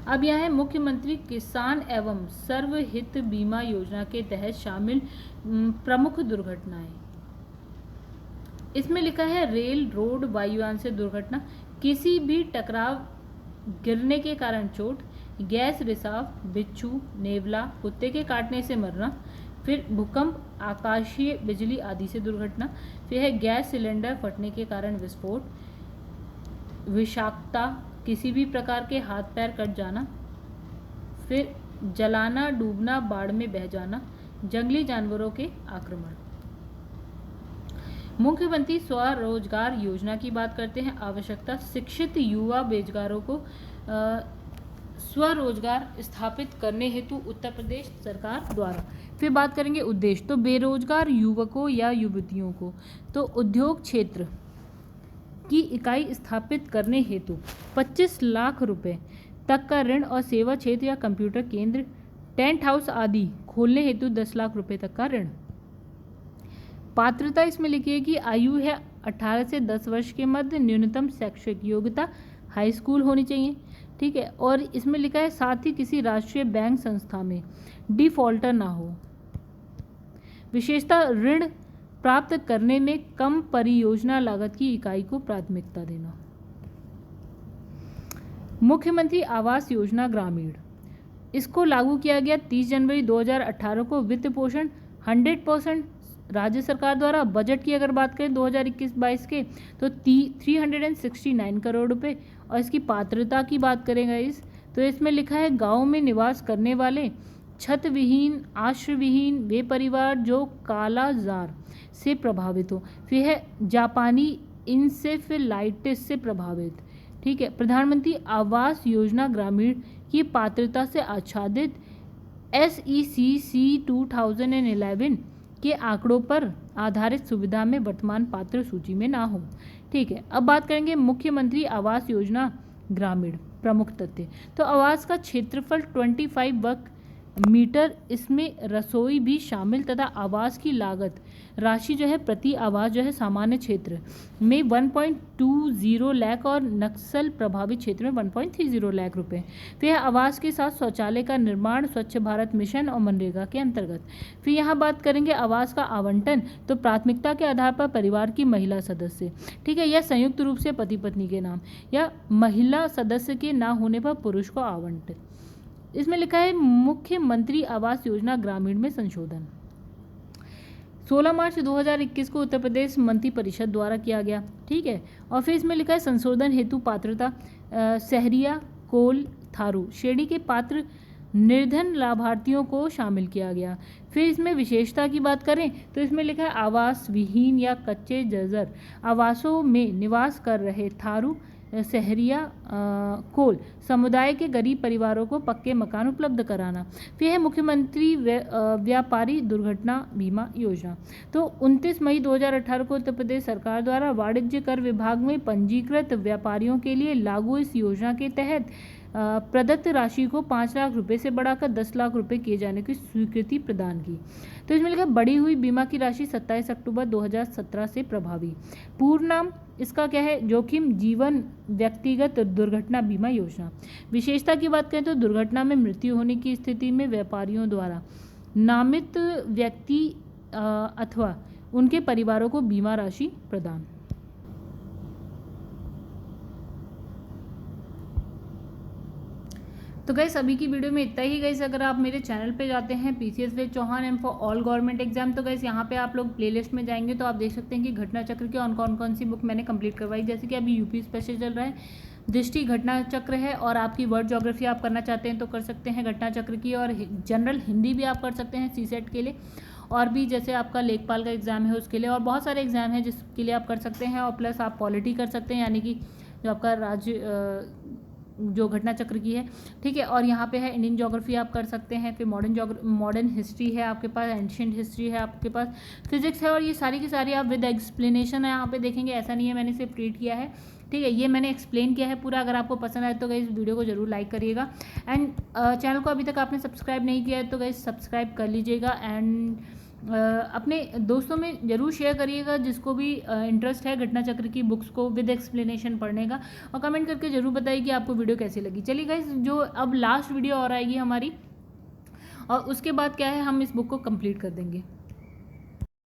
अब यह है मुख्यमंत्री किसान एवं सर्वहित बीमा योजना के तहत शामिल प्रमुख दुर्घटनाएं। इसमें लिखा है रेल, रोड, वायुयान से दुर्घटना, किसी भी टकराव, गिरने के कारण चोट, गैस रिसाव, बिच्छू, नेवला, कुत्ते के काटने से मरना, फिर भूकंप, आकाशीय बिजली आदि से दुर्घटना, फिर है गैस सिलेंडर फटने के कारण विस्फोट, विषाक्तता, किसी भी प्रकार के हाथ पैर कट जाना, फिर जलाना, डूबना, बाढ़ में बह जाना, जंगली जानवरों के आक्रमण। मुख्यमंत्री स्वरोजगार योजना की बात करते हैं। आवश्यकता शिक्षित युवा बेरोजगारों को स्वरोजगार स्थापित करने हेतु उत्तर प्रदेश सरकार द्वारा। फिर बात करेंगे उद्देश्य, तो बेरोजगार युवकों या युवतियों को तो उद्योग क्षेत्र की इकाई स्थापित करने हेतु 25 लाख रुपए तक का ऋण और सेवा क्षेत्र या कंप्यूटर केंद्र, टेंट हाउस आदि खोलने हेतु 10 लाख रुपए तक का ऋण। पात्रता इसमें लिखी है कि आयु है 18 से 10 वर्ष के मध्य, न्यूनतम शैक्षिक योग्यता हाई स्कूल होनी चाहिए। ठीक है। और इसमें लिखा है साथ ही किसी राष्ट्रीय बैंक संस्था में डिफॉल्टर ना हो। विशेषता ऋण प्राप्त करने में कम परियोजना लागत की इकाई को प्राथमिकता देना। मुख्यमंत्री आवास योजना ग्रामीण, इसको लागू किया गया 30 जनवरी 2018 को। वित्त पोषण 100% राज्य सरकार द्वारा। बजट की अगर बात करें 2021-22 के तो 369 करोड़ रुपए। और इसकी पात्रता की बात करेंगे इस तो इसमें लिखा है गांव में निवास करने वाले छत विहीन, आश्रय विहीन वे परिवार जो कालाजार से प्रभावित हो। फिर है जापानी इंसेफेलाइटिस से प्रभावित। ठीक है। प्रधानमंत्री आवास योजना ग्रामीण की पात्रता से आच्छादित SECC 2011 के आंकड़ों पर आधारित सुविधा में वर्तमान पात्र सूची में ना हो। ठीक है। अब बात करेंगे मुख्यमंत्री आवास योजना ग्रामीण प्रमुख तथ्य। तो आवास का क्षेत्रफल 25 वर्ग मीटर इसमें रसोई भी शामिल तथा आवास की लागत राशि जो है प्रति आवास जो है सामान्य क्षेत्र में 1.20 लाख और नक्सल प्रभावित क्षेत्र में 1.30 लाख रुपए। फिर आवास के साथ शौचालय का निर्माण स्वच्छ भारत मिशन और मनरेगा के अंतर्गत। फिर यहाँ बात करेंगे आवास का आवंटन, तो प्राथमिकता के आधार पर परिवार की महिला सदस्य, ठीक है, या संयुक्त रूप से पति पत्नी के नाम, या महिला सदस्य के ना होने पर पुरुष को आवंटित। इसमें लिखा है मुख्यमंत्री आवास योजना ग्रामीण में संशोधन 16 मार्च 2021 को उत्तर प्रदेश मंत्रिपरिषद द्वारा किया गया, ठीक है। और फिर इसमें लिखा है संशोधन हेतु पात्रता सहरिया कोल थारू श्रेणी के पात्र निर्धन लाभार्थियों को शामिल किया गया। फिर इसमें विशेषता की बात करें तो इसमें लिखा है आवास विहीन या कच्चे जर्जर आवासों में निवास कर रहे थारू सहरिया कोल समुदाय के गरीब परिवारों को पक्के मकान उपलब्ध कराना। फिर है मुख्यमंत्री व्यापारी दुर्घटना बीमा योजना। तो 29 मई 2018 को उत्तर प्रदेश सरकार द्वारा वाणिज्य कर विभाग में पंजीकृत व्यापारियों के लिए लागू इस योजना के तहत प्रदत्त राशि को 5 लाख रुपए से बढ़ाकर 10 लाख रुपए किए जाने की स्वीकृति प्रदान की। तो इसमें लिखा बढ़ी हुई बीमा की राशि 27 अक्टूबर 2017 से प्रभावी। पूर्ण नाम इसका क्या है? जोखिम जीवन व्यक्तिगत दुर्घटना बीमा योजना। विशेषता की बात करें तो दुर्घटना में मृत्यु होने की स्थिति में व्यापारियों द्वारा नामित व्यक्ति अथवा उनके परिवारों को बीमा राशि प्रदान। तो गाइस अभी की वीडियो में इतना ही। गाइस अगर आप मेरे चैनल पे जाते हैं PCS with Chauhan and for all government exam, तो गाइस यहाँ पे आप लोग प्लेलिस्ट में जाएंगे तो आप देख सकते हैं कि घटना चक्र की कौन सी बुक मैंने कंप्लीट करवाई। जैसे कि अभी यूपी स्पेशल चल रहा है, दृष्टि घटना चक्र है, और आपकी वर्ड ज्योग्राफी आप करना चाहते हैं तो कर सकते हैं घटना चक्र की, और जनरल हिंदी भी आप कर सकते हैं सीसेट के लिए, और भी जैसे आपका लेखपाल का एग्ज़ाम है उसके लिए, और बहुत सारे एग्ज़ाम हैं जिसके लिए आप कर सकते हैं। और प्लस आप पॉलिटी कर सकते हैं, यानी कि जो आपका राज्य जो घटना चक्र की है, ठीक है। और यहाँ पे है इंडियन ज्योग्राफी आप कर सकते हैं, फिर मॉडर्न हिस्ट्री है आपके पास, एंशिएंट हिस्ट्री है आपके पास, फिजिक्स है, और ये सारी की सारी आप विद एक्सप्लेनेशन है यहाँ पे देखेंगे। ऐसा नहीं है मैंने सिर्फ रीड किया है, ठीक है, ये मैंने एक्सप्लेन किया है पूरा। अगर आपको पसंद आए तो गाइस वीडियो को जरूर लाइक करिएगा, एंड चैनल को अभी तक आपने सब्सक्राइब नहीं किया है तो गाइस सब्सक्राइब कर लीजिएगा, एंड अपने दोस्तों में ज़रूर शेयर करिएगा जिसको भी इंटरेस्ट है घटना चक्र की बुक्स को विद एक्सप्लेनेशन पढ़ने का, और कमेंट करके ज़रूर बताइए कि आपको वीडियो कैसी लगी। चलिए गाइस, जो अब लास्ट वीडियो और आएगी हमारी, और उसके बाद क्या है हम इस बुक को कंप्लीट कर देंगे।